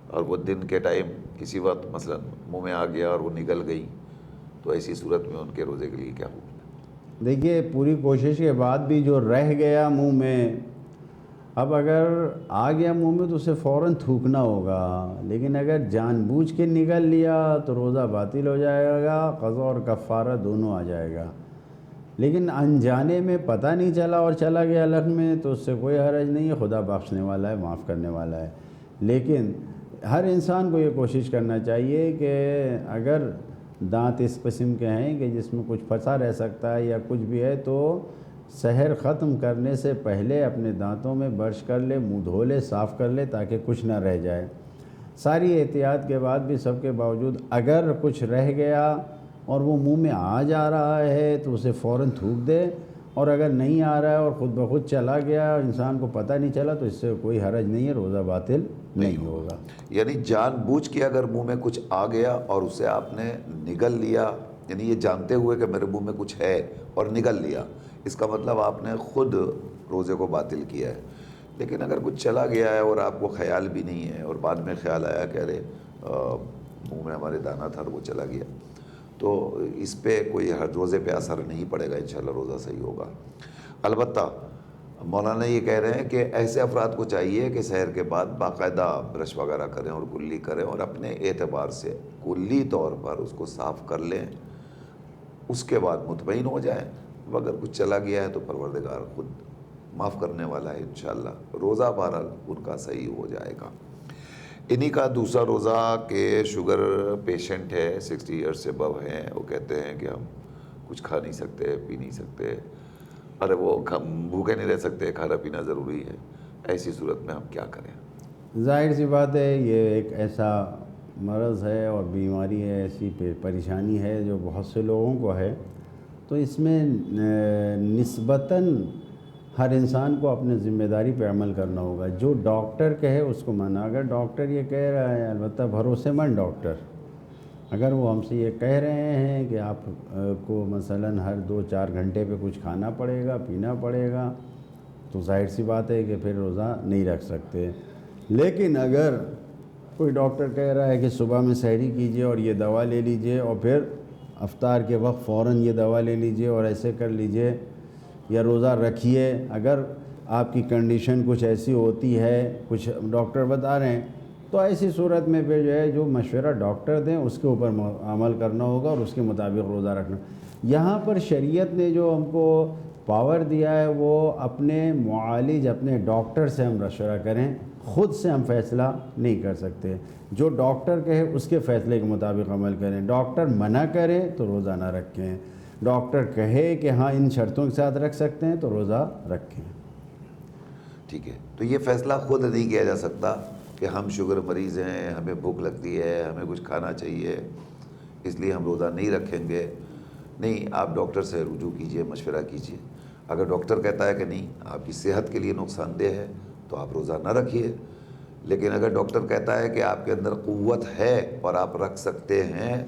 اور وہ دن کے ٹائم کسی وقت مثلا منہ میں آ گیا اور وہ نکل گئی، تو ایسی صورت میں ان کے روزے کے لیے کیا حکم ہے؟ دیکھیے پوری کوشش کے بعد بھی جو رہ گیا منہ میں، اب اگر آ گیا منہ میں تو اسے فوراً تھوکنا ہوگا، لیکن اگر جان بوجھ کے نکل لیا تو روزہ باطل ہو جائے گا، قضا اور کفارہ دونوں آ جائے گا، لیکن انجانے میں پتہ نہیں چلا اور چلا گیا الگ میں تو اس سے کوئی حرج نہیں ہے، خدا بخشنے والا ہے، معاف کرنے والا ہے۔ لیکن ہر انسان کو یہ کوشش کرنا چاہیے کہ اگر دانت اس قسم کے ہیں کہ جس میں کچھ پھنسا رہ سکتا ہے یا کچھ بھی ہے تو سحر ختم کرنے سے پہلے اپنے دانتوں میں برش کر لے، منہ دھو لے، صاف کر لے تاکہ کچھ نہ رہ جائے۔ ساری احتیاط کے بعد بھی سب کے باوجود اگر کچھ رہ گیا اور وہ منہ میں آ جا رہا ہے تو اسے فوراً تھوک دے، اور اگر نہیں آ رہا ہے اور خود بخود چلا گیا انسان کو پتہ نہیں چلا تو اس سے کوئی حرج نہیں ہے، روزہ باطل نہیں ہوگا۔ یعنی جان بوجھ کے اگر منہ میں کچھ آ گیا اور اسے آپ نے نگل لیا، یعنی یہ جانتے ہوئے کہ میرے منہ میں کچھ ہے اور نگل لیا، اس کا مطلب آپ نے خود روزے کو باطل کیا ہے۔ لیکن اگر کچھ چلا گیا ہے اور آپ کو خیال بھی نہیں ہے اور بعد میں خیال آیا کہ ارے منہ میں ہمارے دانہ تھا اور وہ چلا گیا، تو اس پہ کوئی روزے پہ اثر نہیں پڑے گا، انشاءاللہ روزہ صحیح ہوگا۔ البتہ مولانا یہ کہہ رہے ہیں کہ ایسے افراد کو چاہیے کہ سحر کے بعد باقاعدہ برش وغیرہ کریں اور کلی کریں اور اپنے اعتبار سے کلی طور پر اس کو صاف کر لیں، اس کے بعد مطمئن ہو جائیں، اگر کچھ چلا گیا ہے تو پروردگار خود معاف کرنے والا ہے، انشاءاللہ روزہ بہرحال ان کا صحیح ہو جائے گا۔ انہی کا دوسرا روزہ کہ شوگر پیشنٹ ہے، 60 ایئرس سے ابو ہیں، وہ کہتے ہیں کہ ہم کچھ کھا نہیں سکتے، پی نہیں سکتے، ارے وہ بھوکے نہیں رہ سکتے، کھانا پینا ضروری ہے، ایسی صورت میں ہم کیا کریں؟ ظاہر سی بات ہے یہ ایک ایسا مرض ہے اور بیماری ہے، ایسی پریشانی ہے جو بہت سے لوگوں کو ہے، تو اس میں نسبتاً ہر انسان کو اپنے ذمہ داری پہ عمل کرنا ہوگا۔ جو ڈاکٹر کہے اس کو مانا، اگر ڈاکٹر یہ کہہ رہا ہے، البتہ بھروسے مند ڈاکٹر، اگر وہ ہم سے یہ کہہ رہے ہیں کہ آپ کو مثلاً ہر 2-4 گھنٹے پہ کچھ کھانا پڑے گا، پینا پڑے گا، تو ظاہر سی بات ہے کہ پھر روزہ نہیں رکھ سکتے۔ لیکن اگر کوئی ڈاکٹر کہہ رہا ہے کہ صبح میں سحری کیجئے اور یہ دوا لے لیجئے اور پھر افطار کے وقت فوراً یہ دوا لے لیجئے اور ایسے کر لیجئے یا روزہ رکھیے، اگر آپ کی کنڈیشن کچھ ایسی ہوتی ہے، کچھ ڈاکٹر بتا رہے ہیں، تو ایسی صورت میں پھر جو ہے جو مشورہ ڈاکٹر دیں اس کے اوپر عمل کرنا ہوگا اور اس کے مطابق روزہ رکھنا۔ یہاں پر شریعت نے جو ہم کو پاور دیا ہے وہ اپنے معالج، اپنے ڈاکٹر سے ہم مشورہ کریں، خود سے ہم فیصلہ نہیں کر سکتے. جو ڈاکٹر کہے اس کے فیصلے کے مطابق عمل کریں. ڈاکٹر منع کرے تو روزہ نہ رکھیں. ڈاکٹر کہے کہ ہاں ان شرطوں کے ساتھ رکھ سکتے ہیں تو روزہ رکھیں. ٹھیک ہے. تو یہ فیصلہ خود نہیں کیا جا سکتا کہ ہم شوگر مریض ہیں, ہمیں بھوک لگتی ہے, ہمیں کچھ کھانا چاہیے, اس لیے ہم روزہ نہیں رکھیں گے. نہیں, آپ ڈاکٹر سے رجوع کیجئے, مشورہ کیجئے. اگر ڈاکٹر کہتا ہے کہ نہیں آپ کی صحت کے لیے نقصان دہ ہے تو آپ روزہ نہ رکھیے. لیکن اگر ڈاکٹر کہتا ہے کہ آپ کے اندر قوت ہے اور آپ رکھ سکتے ہیں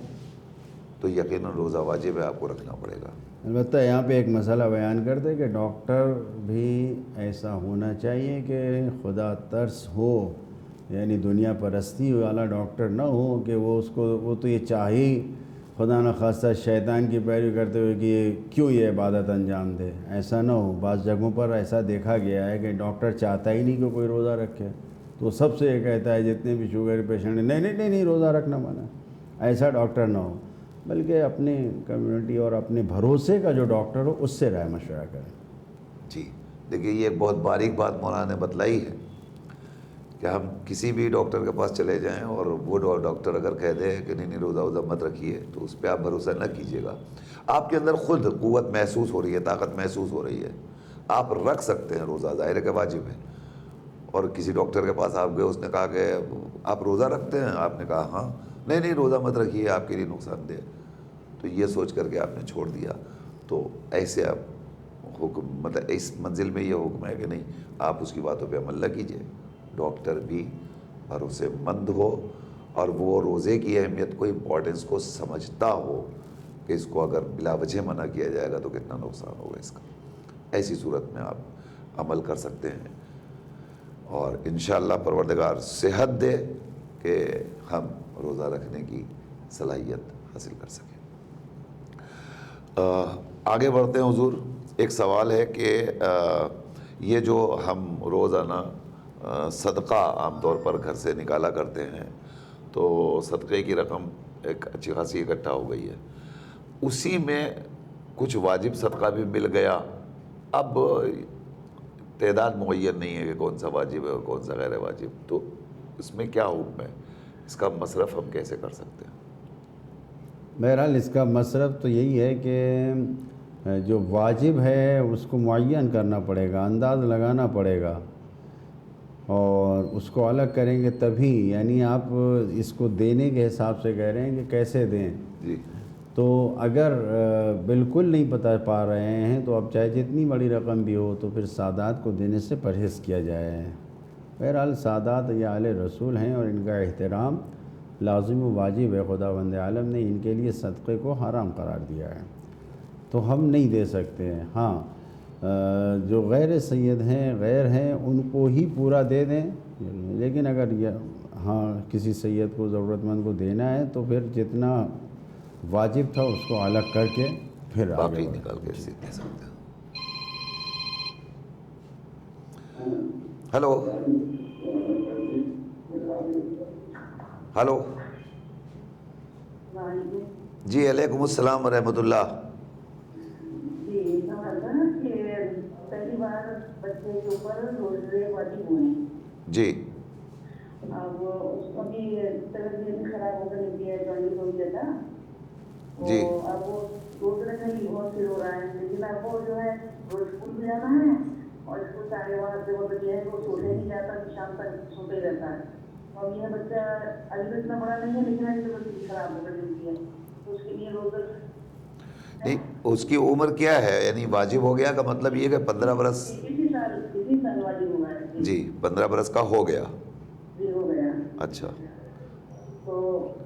تو یقیناً روزہ واجب ہے, آپ کو رکھنا پڑے گا. البتہ یہاں پہ ایک مسئلہ بیان کرتے کہ ڈاکٹر بھی ایسا ہونا چاہیے کہ خدا ترس ہو, یعنی دنیا پرستی والا ڈاکٹر نہ ہو کہ وہ تو یہ چاہے خدا نہ خواستہ شیطان کی پیروی کرتے ہوئے کہ یہ کیوں یہ عبادت انجام دے. ایسا نہ ہو. بعض جگہوں پر ایسا دیکھا گیا ہے کہ ڈاکٹر چاہتا ہی نہیں کہ کوئی روزہ رکھے, تو سب سے یہ کہتا ہے جتنے بھی شوگر پیشنٹ نہیں روزہ رکھنا منع. ایسا ڈاکٹر نہ ہو, بلکہ اپنے کمیونٹی اور اپنے بھروسے کا جو ڈاکٹر ہو اس سے رائے مشورہ کریں. جی دیکھیے, یہ ایک بہت باریک بات مولانا نے بتلائی ہے کہ ہم کسی بھی ڈاکٹر کے پاس چلے جائیں اور وہ ڈاکٹر اگر کہہ دے کہ نہیں روزہ مت رکھیے تو اس پہ آپ بھروسہ نہ کیجیے گا. آپ کے اندر خود قوت محسوس ہو رہی ہے, طاقت محسوس ہو رہی ہے, آپ رکھ سکتے ہیں روزہ, ظاہر ہے کہ واجب ہے. اور کسی ڈاکٹر کے پاس آپ گئے, اس نے کہا کہ آپ روزہ رکھتے ہیں, آپ نے کہا ہاں, نہیں روزہ مت رکھیے آپ کے لیے نقصان دہ, تو یہ سوچ کر کے آپ نے چھوڑ دیا. تو ایسے آپ حکم مطلب اس منزل میں یہ حکم ہے کہ نہیں آپ اس کی باتوں پہ عمل نہ کیجیے. ڈاکٹر بھی بھروسے مند ہو اور وہ روزے کی اہمیت کو, امپورٹنس کو سمجھتا ہو کہ اس کو اگر بلا وجہ منع کیا جائے گا تو کتنا نقصان ہوگا اس کا. ایسی صورت میں آپ عمل کر سکتے ہیں اور انشاءاللہ پروردگار صحت دے کہ ہم روزہ رکھنے کی صلاحیت حاصل کر سکیں. آگے بڑھتے ہیں حضور. ایک سوال ہے کہ یہ جو ہم روزانہ صدقہ عام طور پر گھر سے نکالا کرتے ہیں تو صدقے کی رقم ایک اچھی خاصی اکٹھا ہو گئی ہے, اسی میں کچھ واجب صدقہ بھی مل گیا. اب تعداد معین نہیں ہے کہ کون سا واجب ہے اور کون سا غیر واجب, تو اس میں کیا حکم ہے, اس کا مصرف ہم کیسے کر سکتے ہیں؟ بہرحال اس کا مصرف تو یہی ہے کہ جو واجب ہے اس کو معین کرنا پڑے گا, انداز لگانا پڑے گا, اور اس کو الگ کریں گے تبھی. یعنی آپ اس کو دینے کے حساب سے کہہ رہے ہیں کہ کیسے دیں. جی تو اگر بالکل نہیں بتا پا رہے ہیں تو اب چاہے جتنی بڑی رقم بھی ہو تو پھر سادات کو دینے سے پرہیز کیا جائے. بہرحال سادات یہ آل رسول ہیں اور ان کا احترام لازم و واجب ہے. خداوند عالم نے ان کے لیے صدقے کو حرام قرار دیا ہے, تو ہم نہیں دے سکتے ہیں. ہاں جو غیر سید ہیں, غیر ہیں, ان کو ہی پورا دے دیں. لیکن اگر ہاں کسی سید کو, ضرورت مند کو دینا ہے تو پھر جتنا واجب تھا اس کو الگ کر کے پھر باقی آگے نکال کے دے سکتے ہیں. ہلو ہلو جی علیکم السلام ورحمۃ اللہ. جی پہلی بار بچے کے اوپر روزے واجب ہوئے. جی اب اس کو بھی طبیعت خراب ہو کر نکلی ہے, جوائنٹ ہو گیا تھا. جی اب وہ روز رکھنے کی بہت فیل ہو رہا ہے, لیکن اب وہ جو ہے روز اسکول بھی جانا ہے اور اسکول سے آنے بعد جو بچے ہیں وہ سونے نہیں جاتا, شام تک سوتے رہتا ہے. اور یہ بچہ ابھی تو اتنا بڑا نہیں ہے لیکن ابھی تو بچے خراب ہو کر نکلی ہے, تو اس کے لیے روز نہیں, اس کی عمر کیا ہے, یعنی واجب ہو گیا کا مطلب یہ کہ 15 برس, اسی سال واجب ہوا ہے. جی 15 برس کا ہو گیا. جی ہو گیا. اچھا تو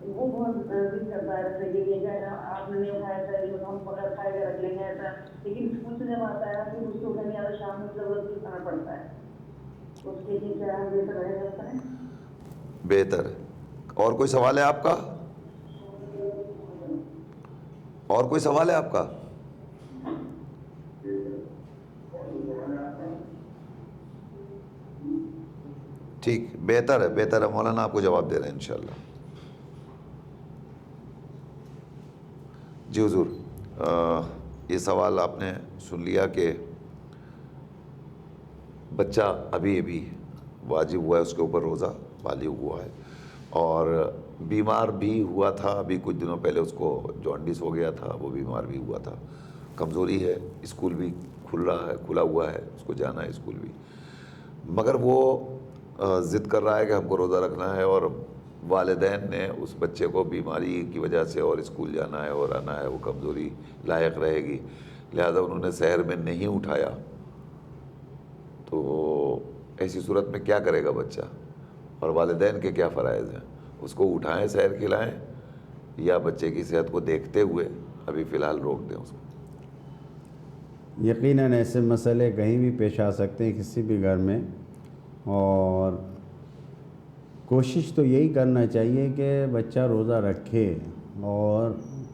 وہ بہت ضد کرتا ہے رکھنے کے لیے کہ آپ نے نہیں اٹھایا تھا, ہم پکڑ کھائے کے رکھ لیں گے ایسا. لیکن اسکول سے جب آتا ہے پھر اس کو اٹھنے آتا, شام میں ضرورت بھی کھانا پڑتا ہے. اس کے لیے کیا بہتر رہے جاتا ہے. بہتر. اور کوئی سوال ہے آپ کا؟ اور کوئی سوال ہے آپ کا؟ ٹھیک, بہتر ہے مولانا, آپ کو جواب دے رہے ہیں انشاءاللہ. جی حضور, یہ سوال آپ نے سن لیا کہ بچہ ابھی واجب ہوا ہے اس کے اوپر روزہ، بالغ ہوا ہے، اور بیمار بھی ہوا تھا، ابھی کچھ دنوں پہلے اس کو جانڈس ہو گیا تھا، وہ بیمار بھی ہوا تھا، کمزوری ہے، اسکول بھی کھلا ہوا ہے، اس کو جانا ہے اسکول بھی، مگر وہ ضد کر رہا ہے کہ ہم کو روزہ رکھنا ہے، اور والدین نے اس بچے کو بیماری کی وجہ سے اور اسکول جانا ہے اور آنا ہے، وہ کمزوری لاحق رہے گی، لہذا انہوں نے سحر میں نہیں اٹھایا۔ تو ایسی صورت میں کیا کرے گا بچہ، اور والدین کے کیا فرائض ہیں؟ اس کو اٹھائیں، سحر کھلائیں، یا بچے کی صحت کو دیکھتے ہوئے ابھی فی الحال روک دیں اس کو؟ یقیناً ایسے مسئلے کہیں بھی پیش آ سکتے ہیں کسی بھی گھر میں، اور کوشش تو یہی کرنا چاہیے کہ بچہ روزہ رکھے اور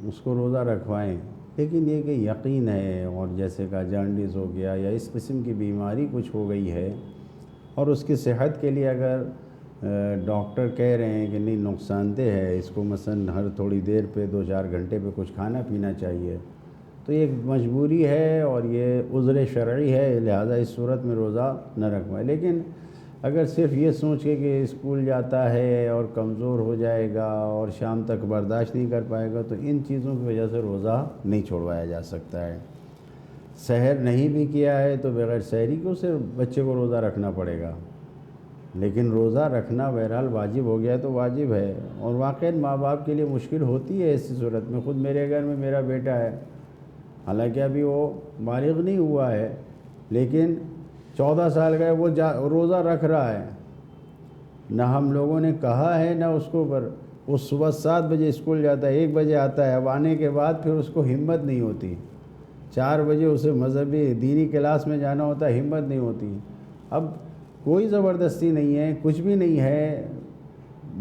اس کو روزہ رکھوائیں، لیکن یہ کہ یقین ہے، اور جیسے کہ جانڈس ہو گیا یا اس قسم کی بیماری کچھ ہو گئی ہے، اور اس کی صحت کے لیے اگر ڈاکٹر کہہ رہے ہیں کہ نہیں نقصان دہ ہے، اس کو مثلا ہر تھوڑی دیر پہ 2-4 گھنٹے پہ کچھ کھانا پینا چاہیے، تو یہ ایک مجبوری ہے اور یہ عذر شرعی ہے، لہذا اس صورت میں روزہ نہ رکھوائے۔ لیکن اگر صرف یہ سوچ کے کہ اسکول جاتا ہے اور کمزور ہو جائے گا اور شام تک برداشت نہیں کر پائے گا، تو ان چیزوں کی وجہ سے روزہ نہیں چھوڑوایا جا سکتا ہے۔ سحر نہیں بھی کیا ہے تو بغیر سحری کے اسے بچے کو روزہ رکھنا پڑے گا، لیکن روزہ رکھنا بہرحال واجب ہو گیا ہے تو واجب ہے، اور واقعی ماں باپ کے لیے مشکل ہوتی ہے ایسی صورت میں۔ خود میرے گھر میں میرا بیٹا ہے، حالانکہ ابھی وہ بالغ نہیں ہوا ہے، لیکن 14 سال کا ہے، وہ روزہ رکھ رہا ہے، نہ ہم لوگوں نے کہا ہے نہ اس کو، پر وہ صبح 7 بجے اسکول جاتا ہے، 1 بجے آتا ہے، اب آنے کے بعد پھر اس کو ہمت نہیں ہوتی، 4 بجے اسے مذہبی دینی کلاس میں جانا ہوتا ہے، ہمت نہیں ہوتی۔ اب کوئی زبردستی نہیں ہے، کچھ بھی نہیں ہے،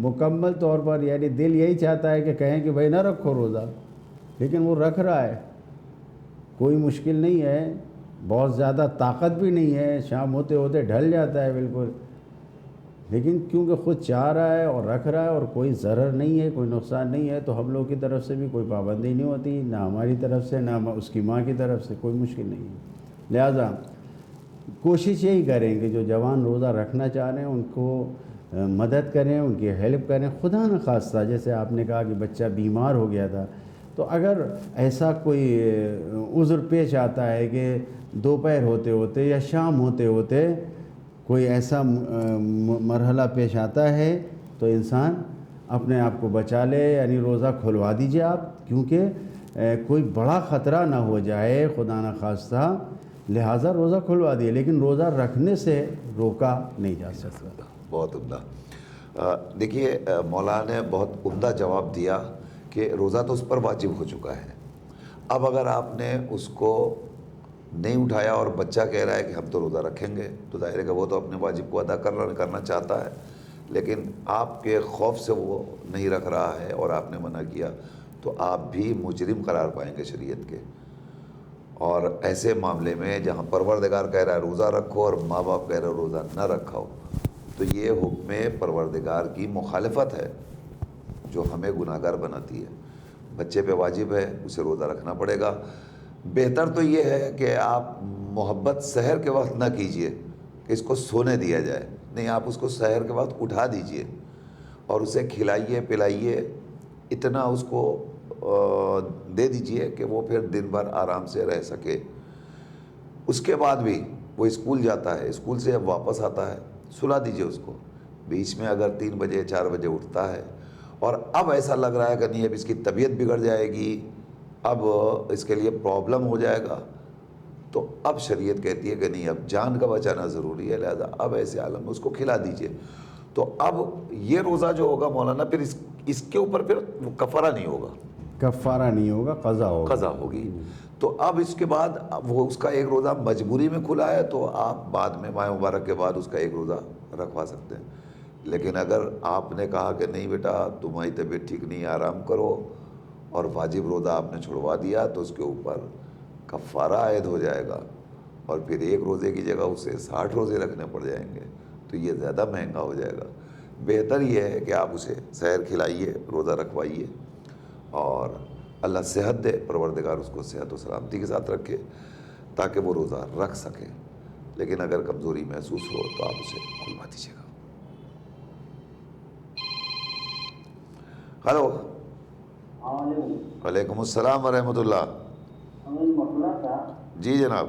مکمل طور پر یعنی دل یہی چاہتا ہے کہ کہیں کہ بھائی نہ رکھو روزہ، لیکن وہ رکھ رہا ہے، کوئی مشکل نہیں ہے، بہت زیادہ طاقت بھی نہیں ہے، شام ہوتے ہوتے ڈھل جاتا ہے بالکل، لیکن کیونکہ خود چاہ رہا ہے اور رکھ رہا ہے اور کوئی ضرر نہیں ہے، کوئی نقصان نہیں ہے، تو ہم لوگ کی طرف سے بھی کوئی پابندی نہیں ہوتی، نہ ہماری طرف سے نہ اس کی ماں کی طرف سے، کوئی مشکل نہیں ہے۔ لہذا کوشش یہی کریں کہ جو جوان روزہ رکھنا چاہ رہے ہیں ان کو مدد کریں، ان کی ہیلپ کریں، خدا نخواستہ جیسے آپ نے کہا کہ بچہ بیمار ہو گیا تھا، تو اگر ایسا کوئی عذر پیش آتا ہے کہ دوپہر ہوتے ہوتے یا شام ہوتے ہوتے کوئی ایسا مرحلہ پیش آتا ہے تو انسان اپنے آپ کو بچا لے، یعنی روزہ کھلوا دیجئے آپ، کیونکہ کوئی بڑا خطرہ نہ ہو جائے خدا نخواستہ، لہٰذا روزہ کھلوا دیے، لیکن روزہ رکھنے سے روکا نہیں جا سکتا۔ بہت عمدہ۔ دیکھیے مولانا نے بہت عمدہ جواب دیا کہ روزہ تو اس پر واجب ہو چکا ہے، اب اگر آپ نے اس کو نہیں اٹھایا اور بچہ کہہ رہا ہے کہ ہم تو روزہ رکھیں گے، تو ظاہر ہے کہ وہ تو اپنے واجب کو ادا کرنا چاہتا ہے، لیکن آپ کے خوف سے وہ نہیں رکھ رہا ہے اور آپ نے منع کیا، تو آپ بھی مجرم قرار پائیں گے شریعت کے۔ اور ایسے معاملے میں جہاں پروردگار کہہ رہا ہے روزہ رکھو اور ماں باپ کہہ رہے ہو روزہ نہ رکھو، تو یہ حکم پروردگار کی مخالفت ہے جو ہمیں گناہ گار بناتی ہے۔ بچے پہ واجب ہے، اسے روزہ رکھنا پڑے گا۔ بہتر تو یہ ہے کہ آپ محبت سحر کے وقت نہ کیجئے کہ اس کو سونے دیا جائے، نہیں، آپ اس کو سحر کے وقت اٹھا دیجئے اور اسے کھلائیے پلائیے، اتنا اس کو دے دیجئے کہ وہ پھر دن بھر آرام سے رہ سکے۔ اس کے بعد بھی وہ اسکول جاتا ہے، اسکول سے جب واپس آتا ہے سلا دیجئے اس کو، بیچ میں اگر 3 بجے 4 بجے اٹھتا ہے اور اب ایسا لگ رہا ہے کہ نہیں اب اس کی طبیعت بگڑ جائے گی، اب اس کے لیے پرابلم ہو جائے گا، تو اب شریعت کہتی ہے کہ نہیں اب جان کا بچانا ضروری ہے، لہذا اب ایسے عالم میں اس کو کھلا دیجئے۔ تو اب یہ روزہ جو ہوگا مولانا پھر اس کے اوپر پھر کفارہ نہیں ہوگا، کفارہ نہیں ہوگا، قضا ہوگا، قضا ہوگی۔ تو اب اس کے بعد وہ اس کا ایک روزہ مجبوری میں کھلا ہے تو آپ بعد میں ماہ مبارک کے بعد اس کا ایک روزہ رکھوا سکتے ہیں، لیکن اگر آپ نے کہا کہ نہیں بیٹا تمہاری طبیعت ٹھیک نہیں، آرام کرو، اور واجب روزہ آپ نے چھڑوا دیا، تو اس کے اوپر کفارہ عائد ہو جائے گا، اور پھر ایک روزے کی جگہ اسے 60 روزے رکھنے پڑ جائیں گے، تو یہ زیادہ مہنگا ہو جائے گا۔ بہتر یہ ہے کہ آپ اسے سحر کھلائیے، روزہ رکھوائیے، اور اللہ صحت دے، پروردگار اس کو صحت و سلامتی کے ساتھ رکھے تاکہ وہ روزہ رکھ سکے، لیکن اگر کمزوری محسوس ہو تو آپ اسے کھلوا دیجیے گا۔ ہلو علیکم وعلیکم السلام ورحمۃ اللہ. ہمیں مسئلہ تھا جی جناب.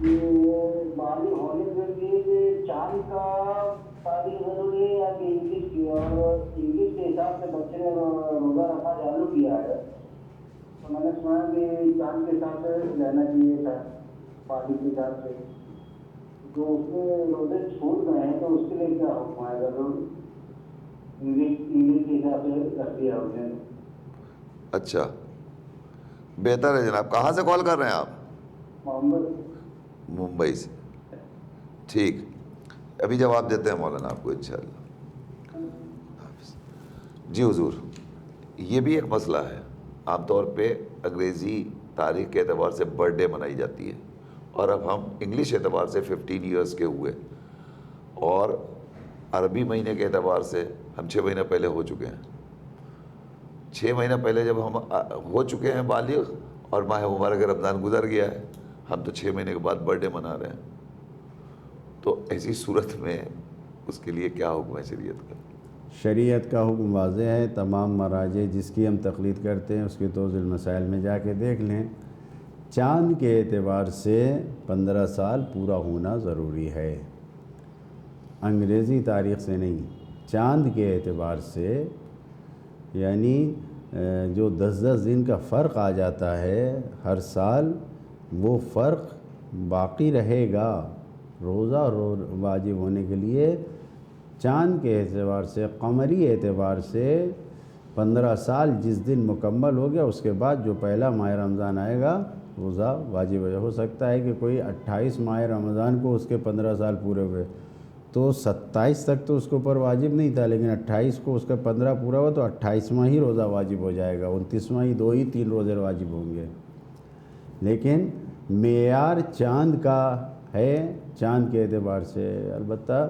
یہ بالغ ہونے کے لیے چاند کا تعلیم ضروری ہے یا کہ انگلش کی؟ اور انگلش کے حساب سے بچے نے روزہ رکھنا چالو کیا ہے تو میں نے سنا کہ چاند کے حساب سے رہنا چاہیے تھا بالغ کے حساب سے. تو اس میں روزے چھوٹ گئے ہیں تو اس کے لیے کیا حکم ہے اگر انگلش کے حساب سے رکھ دیا اس نے؟ اچھا بہتر ہے جناب. کہاں سے کال کر رہے ہیں آپ؟ محمد ممبئی سے. ٹھیک, ابھی جواب دیتے ہیں مولانا آپ کو انشاءاللہ. جی حضور, یہ بھی ایک مسئلہ ہے. عام طور پہ انگریزی تاریخ کے اعتبار سے برتھ ڈے منائی جاتی ہے, اور اب ہم انگلش اعتبار سے 15 ایئرس کے ہوئے, اور عربی مہینے کے اعتبار سے ہم 6 مہینہ پہلے ہو چکے ہیں. 6 مہینہ پہلے جب ہم ہو چکے ہیں بالغ اور ماہ مبارک رمضان گزر گیا ہے, ہم تو 6 مہینے کے بعد برتھ ڈے منا رہے ہیں. تو ایسی صورت میں اس کے لیے کیا حکم ہے شریعت کا؟ شریعت کا حکم واضح ہے. تمام مراجع جس کی ہم تقلید کرتے ہیں اس کے توضیح المسائل میں جا کے دیکھ لیں. چاند کے اعتبار سے 15 سال پورا ہونا ضروری ہے, انگریزی تاریخ سے نہیں. چاند کے اعتبار سے یعنی جو 10 دن کا فرق آ جاتا ہے ہر سال, وہ فرق باقی رہے گا. روزہ واجب ہونے کے لیے چاند کے اعتبار سے, قمری اعتبار سے 15 سال جس دن مکمل ہو گیا, اس کے بعد جو پہلا ماہ رمضان آئے گا روزہ واجب ہو سکتا ہے کہ کوئی 28 ماہ رمضان کو اس کے 15 سال پورے ہوئے تو 27 تک تو اس کے اوپر واجب نہیں تھا, لیکن 28 کو اس کا 15 پورا ہوا تو 28واں ہی روزہ واجب ہو جائے گا. 29واں ہی 2 ہی 3 روزے واجب ہوں گے. لیکن معیار چاند کا ہے, چاند کے اعتبار سے البتہ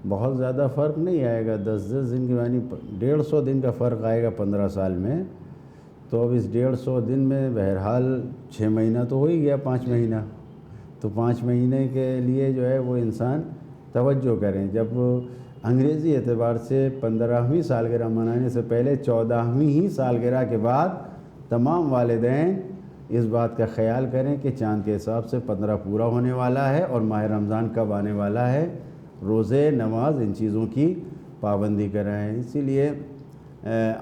بہت زیادہ فرق نہیں آئے گا. 10 دن کے یعنی 150 دن کا فرق آئے گا 15 سال میں. تو اب اس 150 دن میں بہرحال 6 مہینہ تو ہو ہی گیا, 5 مہینہ. تو 5 مہینے کے لیے جو ہے وہ انسان توجہ کریں. جب انگریزی اعتبار سے 15ویں سالگرہ منانے سے پہلے 14ویں ہی سالگرہ کے بعد تمام والدین اس بات کا خیال کریں کہ چاند کے حساب سے 15 پورا ہونے والا ہے اور ماہ رمضان کب آنے والا ہے. روزے, نماز, ان چیزوں کی پابندی کرائیں. اسی لیے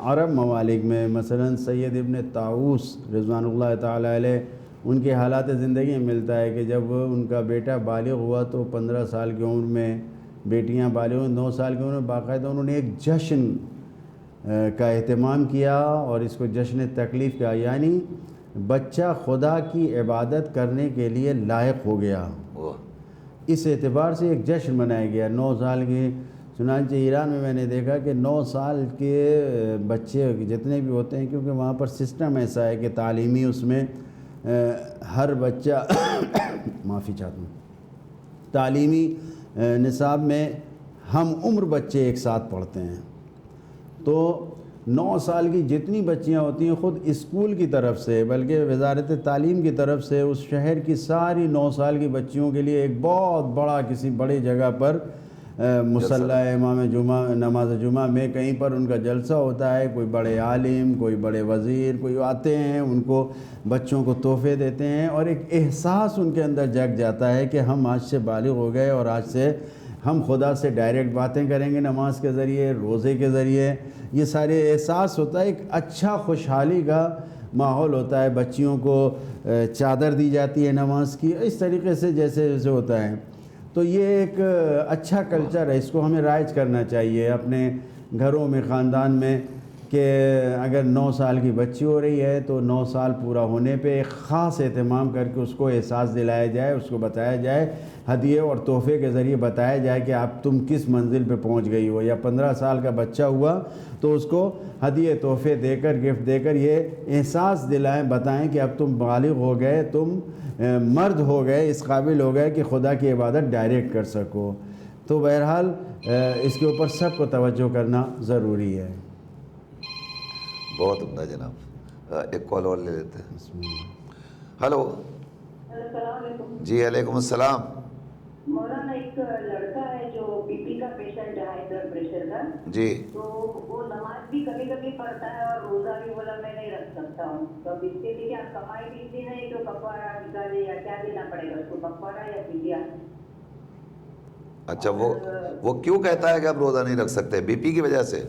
عرب ممالک میں مثلا سید ابن طاؤس رضوان اللہ تعالی علیہ, ان کے حالات زندگی میں ملتا ہے کہ جب ان کا بیٹا بالغ ہوا تو 15 سال کی عمر میں, بیٹیاں بالغ ہوئیں 9 سال کی عمر میں, باقاعدہ انہوں نے ایک جشن کا اہتمام کیا اور اس کو جشن تکلیف کہا. یعنی بچہ خدا کی عبادت کرنے کے لیے لائق ہو گیا, اس اعتبار سے ایک جشن منایا گیا. 9 سال کی, چنانچہ ایران میں میں نے دیکھا کہ 9 سال کے بچے جتنے بھی ہوتے ہیں, کیونکہ وہاں پر سسٹم ایسا ہے کہ تعلیمی اس میں ہر بچہ معافی چاہتا ہوں, تعلیمی نصاب میں ہم عمر بچے ایک ساتھ پڑھتے ہیں. تو 9 سال کی جتنی بچیاں ہوتی ہیں خود اسکول کی طرف سے, بلکہ وزارت تعلیم کی طرف سے اس شہر کی ساری 9 سال کی بچیوں کے لیے ایک بہت بڑا کسی بڑی جگہ پر مصلی امام جمعہ, نماز جمعہ میں کہیں پر ان کا جلسہ ہوتا ہے. کوئی بڑے عالم, کوئی بڑے وزیر, کوئی آتے ہیں, ان کو بچوں کو تحفے دیتے ہیں, اور ایک احساس ان کے اندر جگ جاتا ہے کہ ہم آج سے بالغ ہو گئے اور آج سے ہم خدا سے ڈائریکٹ باتیں کریں گے نماز کے ذریعے, روزے کے ذریعے. یہ سارے احساس ہوتا ہے, ایک اچھا خوشحالی کا ماحول ہوتا ہے. بچیوں کو چادر دی جاتی ہے نماز کی, اس طریقے سے جیسے جیسے ہوتا ہے. تو یہ ایک اچھا کلچر ہے, اس کو ہمیں رائج کرنا چاہیے اپنے گھروں میں, خاندان میں, کہ اگر 9 سال کی بچی ہو رہی ہے تو 9 سال پورا ہونے پہ ایک خاص اہتمام کر کے اس کو احساس دلایا جائے, اس کو بتایا جائے, ہدیے اور تحفے کے ذریعے بتایا جائے کہ اب تم کس منزل پہ پہنچ گئی ہو. یا 15 سال کا بچہ ہوا تو اس کو ہدیے تحفے دے کر, گفٹ دے کر یہ احساس دلائیں, بتائیں کہ اب تم بالغ ہو گئے, تم مرد ہو گئے, اس قابل ہو گئے کہ خدا کی عبادت ڈائریکٹ کر سکو. تو بہرحال اس کے اوپر سب کو توجہ کرنا ضروری ہے. بہت عمدہ جناب. ایک کال اور لے لیتے ہیں. ہلو. السلام علیکم. جی علیکم السلام. مولانا ایک لڑکا ہے جو بی پی کا پیشنٹ ہے, ہائی بلڈ پریشر کا, جی تو وہ نماز بھی کبھی کبھی پڑھتا ہے اور روزہ بھی بولا میں نہیں رکھ سکتا ہوں, تو اب اس کے لیے کیا کمائی بھی اتنی نہیں تو کفارہ نکالے یا کیا دینا پڑے گا اس کو, کفارہ یا فدیہ؟ اچھا, وہ کیوں کہتا ہے کہ آپ روزہ نہیں رکھ سکتے؟ بی پی کی وجہ سے؟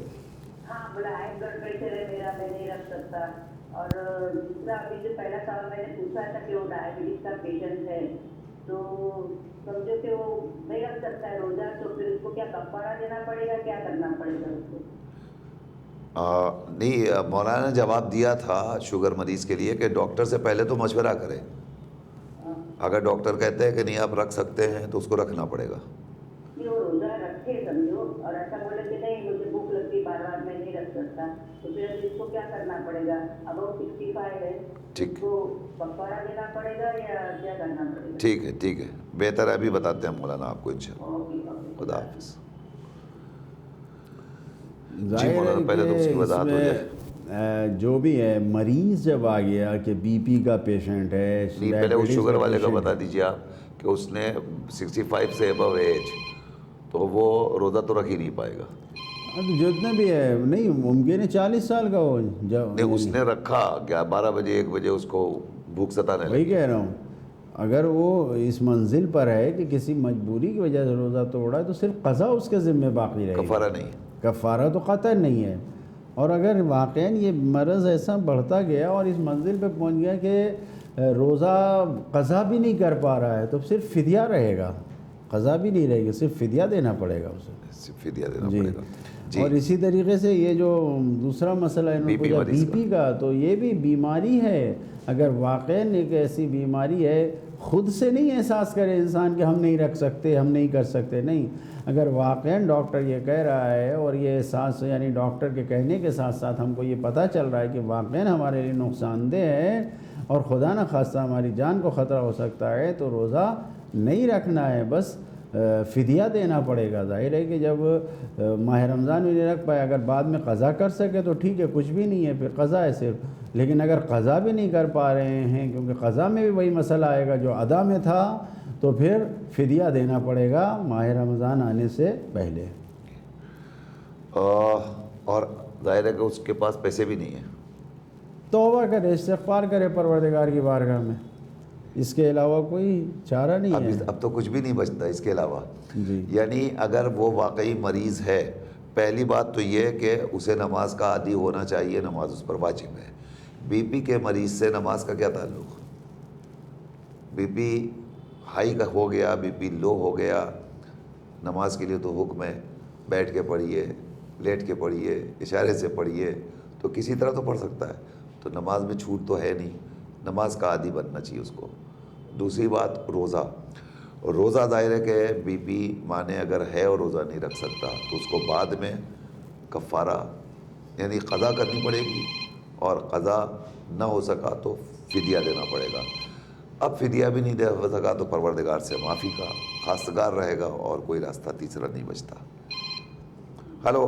ہاں بولا ہائی بلڈ پریشر ہے میرا, میں نہیں رکھ سکتا. اور دوسرا ابھی جو پہلا سوال میں نے پوچھا تھا کہ وہ ڈائبٹیز کا پیشنٹ ہے, تو سمجھو کہ وہ نہیں رکھ سکتا ہے روزہ, تو پھر اس کو کیا کفارہ دینا پڑے گا, کیا کرنا پڑے گا اس کو؟ نہیں, مولانا نے جواب دیا تھا شوگر مریض کے لیے کہ ڈاکٹر سے پہلے تو مشورہ کریں. اگر ڈاکٹر کہتے ہیں کہ نہیں آپ رکھ سکتے ہیں تو اس کو رکھنا پڑے گا. کہ وہ روزہ رکھے سمجھو, اور ایسا بولے کہ نہیں مجھے بھوک لگتی بار بار میں نہیں رکھ سکتا, تو پھر اس کو کیا کرنا پڑے گا؟ اب وہ 65 ہے, ٹھیک, اس کو کفارہ دینا پڑے گا یا کیا کرنا پڑے گا؟ ٹھیک ہے, ٹھیک ہے, بہتر ہے, ابھی بتاتے ہیں مولانا آپ کو انشاءاللہ. اوکے, خدا حافظ. جی ظاہر مولانا, ہے پہلے تو اس کہ کی اس وضاحت ہو جائے. میں جو بھی ہے مریض جب آ گیا کہ بی پی کا پیشنٹ ہے, نہیں, پہلے وہ ڈائبٹیز شوگر والے کا پیشنٹ بتا ہے, دیجیے آپ کہ اس نے 65 سے ابو ایج, تو وہ روزہ تو رکھ ہی نہیں پائے گا. جتنے بھی ہے نہیں ممکن ہے 40 سال کا ہو, نہیں, اس نے رکھا 12 بجے 1 بجے اس کو بھوک ستانے وہی لگی. کہہ رہا ہوں, اگر وہ اس منزل پر ہے کہ کسی مجبوری کی وجہ سے روزہ توڑا ہے تو صرف قضا اس کے ذمہ باقی رہے گی, کفارہ نہیں. کفارہ تو قطعا نہیں ہے. اور اگر واقعاً یہ مرض ایسا بڑھتا گیا اور اس منزل پہ پہنچ گیا کہ روزہ قضا بھی نہیں کر پا رہا ہے تو صرف فدیہ رہے گا, قضا بھی نہیں رہے گی, صرف فدیہ دینا پڑے گا اسے. فدیہ دینا جی, پڑے گا. جی, اور اسی طریقے سے یہ جو دوسرا مسئلہ ہے بی پی بی مریض پی کا, تو یہ بھی بیماری ہے. اگر واقعاً ایک ایسی بیماری ہے, خود سے نہیں احساس کرے انسان کہ ہم نہیں رکھ سکتے, ہم نہیں کر سکتے, نہیں, اگر واقعاً ڈاکٹر یہ کہہ رہا ہے اور یہ احساس یعنی ڈاکٹر کے کہنے کے ساتھ ساتھ ہم کو یہ پتہ چل رہا ہے کہ واقعاً ہمارے لیے نقصان دہ ہے اور خدا نہ خواستہ ہماری جان کو خطرہ ہو سکتا ہے, تو روزہ نہیں رکھنا ہے, بس فدیہ دینا پڑے گا. ظاہر ہے کہ جب ماہ رمضان میں نہیں رکھ پائے, اگر بعد میں قضا کر سکے تو ٹھیک ہے, کچھ بھی نہیں ہے, پھر قضا ہے صرف. لیکن اگر قضا بھی نہیں کر پا رہے ہیں, کیونکہ قضا میں بھی وہی مسئلہ آئے گا جو ادا میں تھا, تو پھر فدیہ دینا پڑے گا ماہ رمضان آنے سے پہلے. اور ظاہر ہے کہ اس کے پاس پیسے بھی نہیں ہیں. توبہ کرے, استغفار کرے پروردگار کی بارگاہ میں, اس کے علاوہ کوئی چارہ نہیں ہے. اب تو کچھ بھی نہیں بچتا اس کے علاوہ. جی, یعنی اگر وہ واقعی مریض ہے, پہلی بات تو یہ کہ اسے نماز کا عادی ہونا چاہیے, نماز اس پر واجب ہے. بی پی کے مریض سے نماز کا کیا تعلق؟ بی پی ہائی کا ہو گیا, بی پی لو ہو گیا, نماز کے لیے تو حکم ہے بیٹھ کے پڑھیے, لیٹ کے پڑھیے, اشارے سے پڑھیے, تو کسی طرح تو پڑھ سکتا ہے. تو نماز میں چھوٹ تو ہے نہیں, نماز کا عادی بننا چاہیے اس کو. دوسری بات, روزہ ظاہر ہے کہ بی پی مانے اگر ہے اور روزہ نہیں رکھ سکتا تو اس کو بعد میں کفارہ یعنی قضا کرنی پڑے گی, اور قضا نہ ہو سکا تو فدیہ دینا پڑے گا. اب فدیہ بھی نہیں دے سکا تو پروردگار سے معافی کا خواستگار رہے گا, اور کوئی راستہ تیسرا نہیں بچتا. ہلو,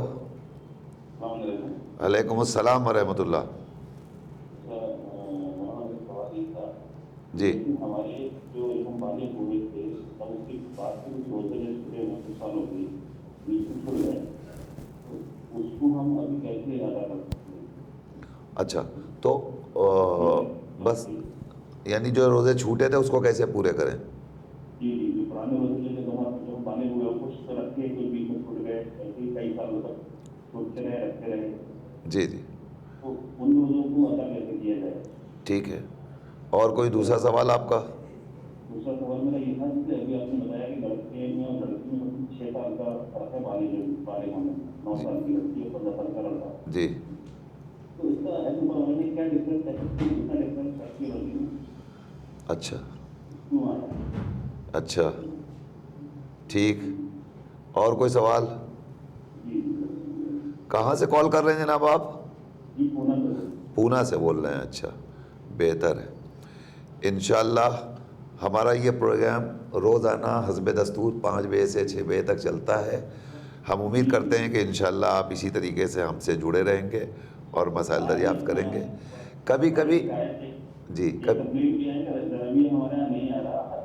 وعلیکم السلام ورحمۃ اللہ. جی, ہمارے جو ہم بالغ ہوئے تھے تب اس کے بعد سے کچھ روزے چھوٹے ہوئے کچھ سال ہو گئے, بیچ میں چھوڑ گئے, تو اس کو ہم ابھی کیسے ادا کر سکتے ہیں؟ اچھا, تو بس یعنی جو روزے چھوٹے تھے اس کو کیسے پورے کریں؟ جی جی, جو پرانے روزے جیسے جو ہم بالغ ہوئے کچھ تو رکھے, کچھ بیچ میں چھوٹ گئے, ایسے ہی کئی سالوں تک چھوٹتے رہے, رکھتے رہے. جی جی, تو ان روزوں کو ادا کیسے کیا جائے؟ ٹھیک ہے. اور کوئی دوسرا سوال آپ کا؟ دوسرا سوال میرا یہ تھا کہ ابھی آپ نے بتایا کہ لڑکے میں اور لڑکی میں 6 سال کا فرق ہے بالغ ہونے, 9 سال کی لڑکی اور 15 سال کا لڑکا. جی, تو اس کا ایسے بڑھانے میں کیا ڈفرینس ہے, کتنا ڈفرینس ہے لڑکی میں, اچھا کیوں آیا؟ اچھا, ٹھیک. اور کوئی سوال؟ جی, کہاں سے کال کر رہے ہیں جناب آپ؟ جی پونا سے. پونا سے بول رہے ہیں, اچھا, بہتر ہے. انشاءاللہ ہمارا یہ پروگرام روزانہ حسب دستور 5 بجے سے 6 بجے تک چلتا ہے. ہم امید کرتے ہیں کہ انشاءاللہ آپ اسی طریقے سے ہم سے جڑے رہیں گے اور مسائل دریافت کریں گے. کبھی کبھی جی, تبلیغ بھی ہے کہ ابھی ہمارے یہاں نہیں آ رہا,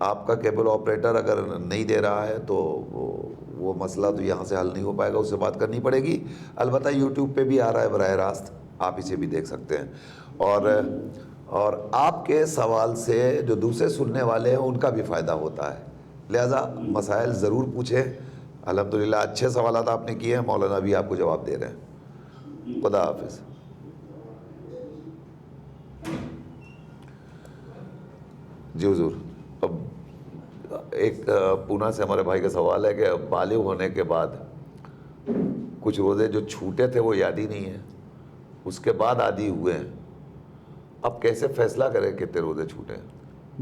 آپ کا کیبل آپریٹر اگر نہیں دے رہا ہے تو وہ مسئلہ تو یہاں سے حل نہیں ہو پائے گا, اس سے بات کرنی پڑے گی. البتہ یوٹیوب پہ بھی آ رہا ہے براہ راست, آپ اسے بھی دیکھ سکتے ہیں. اور آپ کے سوال سے جو دوسرے سننے والے ہیں ان کا بھی فائدہ ہوتا ہے, لہٰذا مسائل ضرور پوچھیں. الحمدللہ اچھے سوالات آپ نے کیے ہیں, مولانا بھی آپ کو جواب دے رہے ہیں. خدا حافظ. جی حضور. اب ایک پونا سے ہمارے بھائی کا سوال ہے کہ بالغ ہونے کے بعد کچھ روزے جو چھوٹے تھے وہ یاد ہی نہیں ہیں, اس کے بعد عادی ہوئے ہیں, اب کیسے فیصلہ کریں کتنے روزے چھوٹے ہیں؟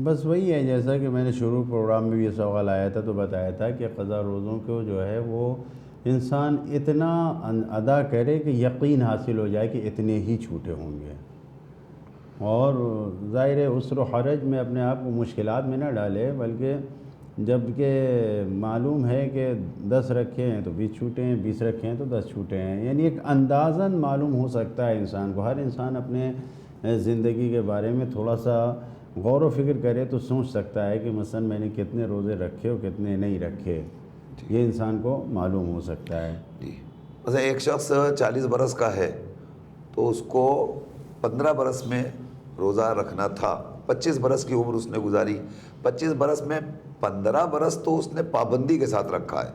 بس وہی ہے جیسا کہ میں نے شروع پروگرام میں بھی یہ سوال آیا تھا تو بتایا تھا کہ قضا روزوں کو جو ہے وہ انسان اتنا ادا کرے کہ یقین حاصل ہو جائے کہ اتنے ہی چھوٹے ہوں گے, اور ظاہر ہے عسر و حرج میں اپنے آپ کو مشکلات میں نہ ڈالے, بلکہ جب کہ معلوم ہے کہ 10 رکھے ہیں تو 20 چھوٹے ہیں, 20 رکھے ہیں تو 10 چھوٹے ہیں, یعنی ایک اندازاً معلوم ہو سکتا ہے انسان کو. ہر انسان اپنے زندگی کے بارے میں تھوڑا سا غور و فکر کرے تو سوچ سکتا ہے کہ مثلا میں نے کتنے روزے رکھے اور کتنے نہیں رکھے, یہ انسان کو معلوم ہو سکتا ہے. جی مثلا ایک شخص 40 برس کا ہے تو اس کو 15 برس میں روزہ رکھنا تھا, 25 برس کی عمر اس نے گزاری, 25 برس میں 15 برس تو اس نے پابندی کے ساتھ رکھا ہے.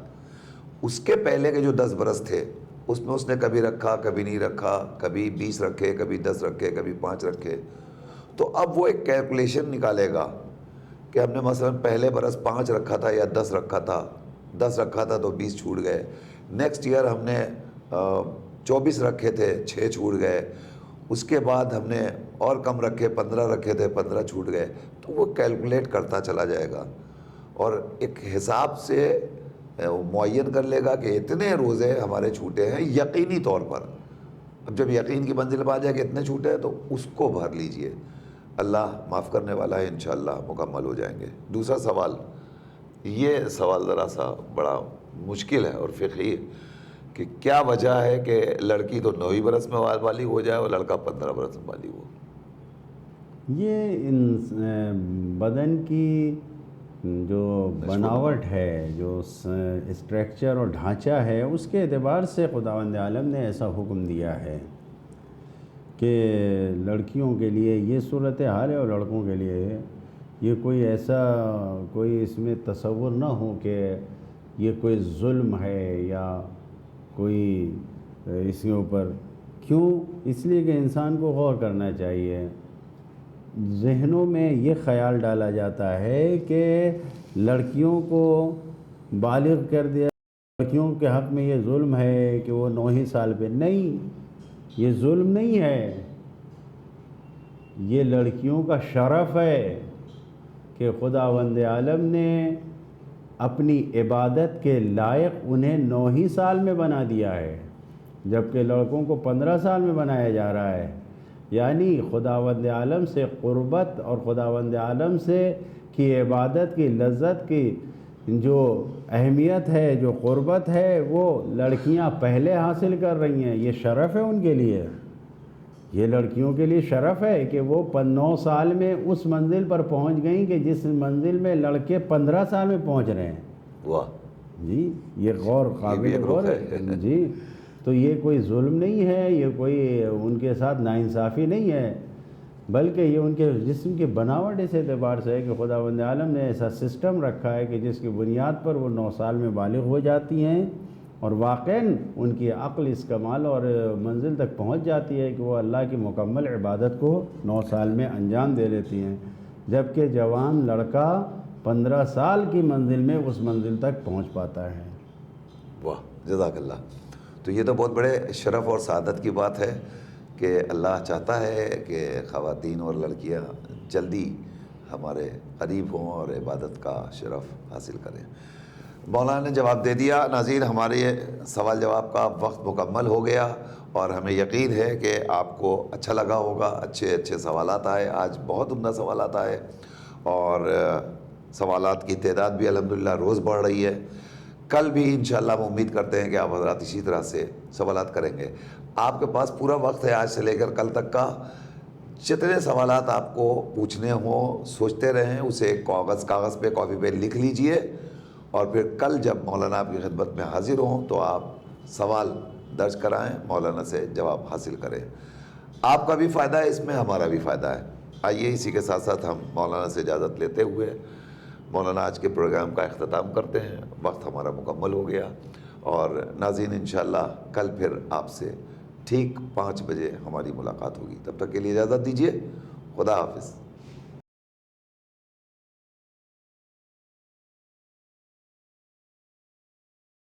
اس کے پہلے کے جو 10 برس تھے اس میں اس نے کبھی رکھا کبھی نہیں رکھا, کبھی 20 رکھے کبھی 10 رکھے کبھی 5 رکھے. تو اب وہ ایک کیلکولیشن نکالے گا کہ ہم نے مثلا پہلے برس 5 رکھا تھا یا 10 رکھا تھا, 10 رکھا تھا تو 20 چھوٹ گئے, نیکسٹ ایئر ہم نے 24 رکھے تھے 6 چھوٹ گئے, اس کے بعد ہم نے اور کم رکھے 15 رکھے تھے 15 چھوٹ گئے. تو وہ کیلکولیٹ کرتا چلا جائے گا اور ایک حساب سے معین کر لے گا کہ اتنے روزے ہمارے چھوٹے ہیں یقینی طور پر. اب جب یقین کی منزل پہ آ جائے کہ اتنے چھوٹے ہیں تو اس کو بھر لیجئے, اللہ معاف کرنے والا ہے, انشاءاللہ مکمل ہو جائیں گے. دوسرا سوال, یہ سوال ذرا سا بڑا مشکل ہے اور فقہی ہے کہ کیا وجہ ہے کہ لڑکی تو 9 برس میں بالغ ہو جائے اور لڑکا 15 برس میں بالغ ہو؟ یہ بدن کی جو بناوٹ ہے, جو اسٹرکچر اور ڈھانچہ ہے, اس کے اعتبار سے خداوند عالم نے ایسا حکم دیا ہے کہ لڑکیوں کے لیے یہ صورت حال ہے اور لڑکوں کے لیے یہ کوئی ایسا کوئی اس میں تصور نہ ہو کہ یہ کوئی ظلم ہے یا کوئی اس کے اوپر. کیوں؟ اس لیے کہ انسان کو غور کرنا چاہیے. ذہنوں میں یہ خیال ڈالا جاتا ہے کہ لڑکیوں کو بالغ کر دیا, لڑکیوں کے حق میں یہ ظلم ہے کہ وہ 9 ہی سال پہ. نہیں, یہ ظلم نہیں ہے, یہ لڑکیوں کا شرف ہے کہ خداوند عالم نے اپنی عبادت کے لائق انہیں 9 ہی سال میں بنا دیا ہے, جبکہ لڑکوں کو 15 سال میں بنایا جا رہا ہے. یعنی خداوند عالم سے قربت اور خداوند عالم سے کی عبادت کی لذت کی جو اہمیت ہے, جو قربت ہے, وہ لڑکیاں پہلے حاصل کر رہی ہیں. یہ شرف ہے ان کے لیے, یہ لڑکیوں کے لیے شرف ہے کہ وہ 9 سال میں اس منزل پر پہنچ گئیں کہ جس منزل میں لڑکے 15 سال میں پہنچ رہے ہیں. واہ جی, یہ غور قابل غور ہے. جی, تو یہ کوئی ظلم نہیں ہے, یہ کوئی ان کے ساتھ ناانصافی نہیں ہے, بلکہ یہ ان کے جسم کی بناوٹ اس اعتبار سے ہے کہ خداوند عالم نے ایسا سسٹم رکھا ہے کہ جس کی بنیاد پر وہ 9 سال میں بالغ ہو جاتی ہیں اور واقعاً ان کی عقل اس کمال اور منزل تک پہنچ جاتی ہے کہ وہ اللہ کی مکمل عبادت کو 9 سال میں انجام دے لیتی ہیں, جبکہ جوان لڑکا 15 سال کی منزل میں اس منزل تک پہنچ پاتا ہے. واہ, جزاک اللہ. تو یہ تو بہت بڑے شرف اور سعادت کی بات ہے کہ اللہ چاہتا ہے کہ خواتین اور لڑکیاں جلدی ہمارے قریب ہوں اور عبادت کا شرف حاصل کریں. مولانا نے جواب دے دیا. ناظرین, ہمارے سوال جواب کا وقت مکمل ہو گیا اور ہمیں یقین ہے کہ آپ کو اچھا لگا ہوگا. اچھے سوالات آئے, آج بہت عمدہ سوالات آئے اور سوالات کی تعداد بھی الحمدللہ روز بڑھ رہی ہے. کل بھی انشاءاللہ ہم امید کرتے ہیں کہ آپ حضرات اسی طرح سے سوالات کریں گے. آپ کے پاس پورا وقت ہے آج سے لے کر کل تک کا. جتنے سوالات آپ کو پوچھنے ہوں سوچتے رہیں, اسے ایک کاغذ پہ کاپی پہ لکھ لیجئے, اور پھر کل جب مولانا آپ کی خدمت میں حاضر ہوں تو آپ سوال درج کرائیں, مولانا سے جواب حاصل کریں. آپ کا بھی فائدہ ہے اس میں, ہمارا بھی فائدہ ہے. آئیے اسی کے ساتھ ساتھ ہم مولانا سے اجازت لیتے ہوئے مولانا آج کے پروگرام کا اختتام کرتے ہیں. وقت ہمارا مکمل ہو گیا, اور ناظرین انشاءاللہ کل پھر آپ سے ٹھیک 5 بجے ہماری ملاقات ہوگی. تب تک کے لیے اجازت دیجیے. خدا حافظ.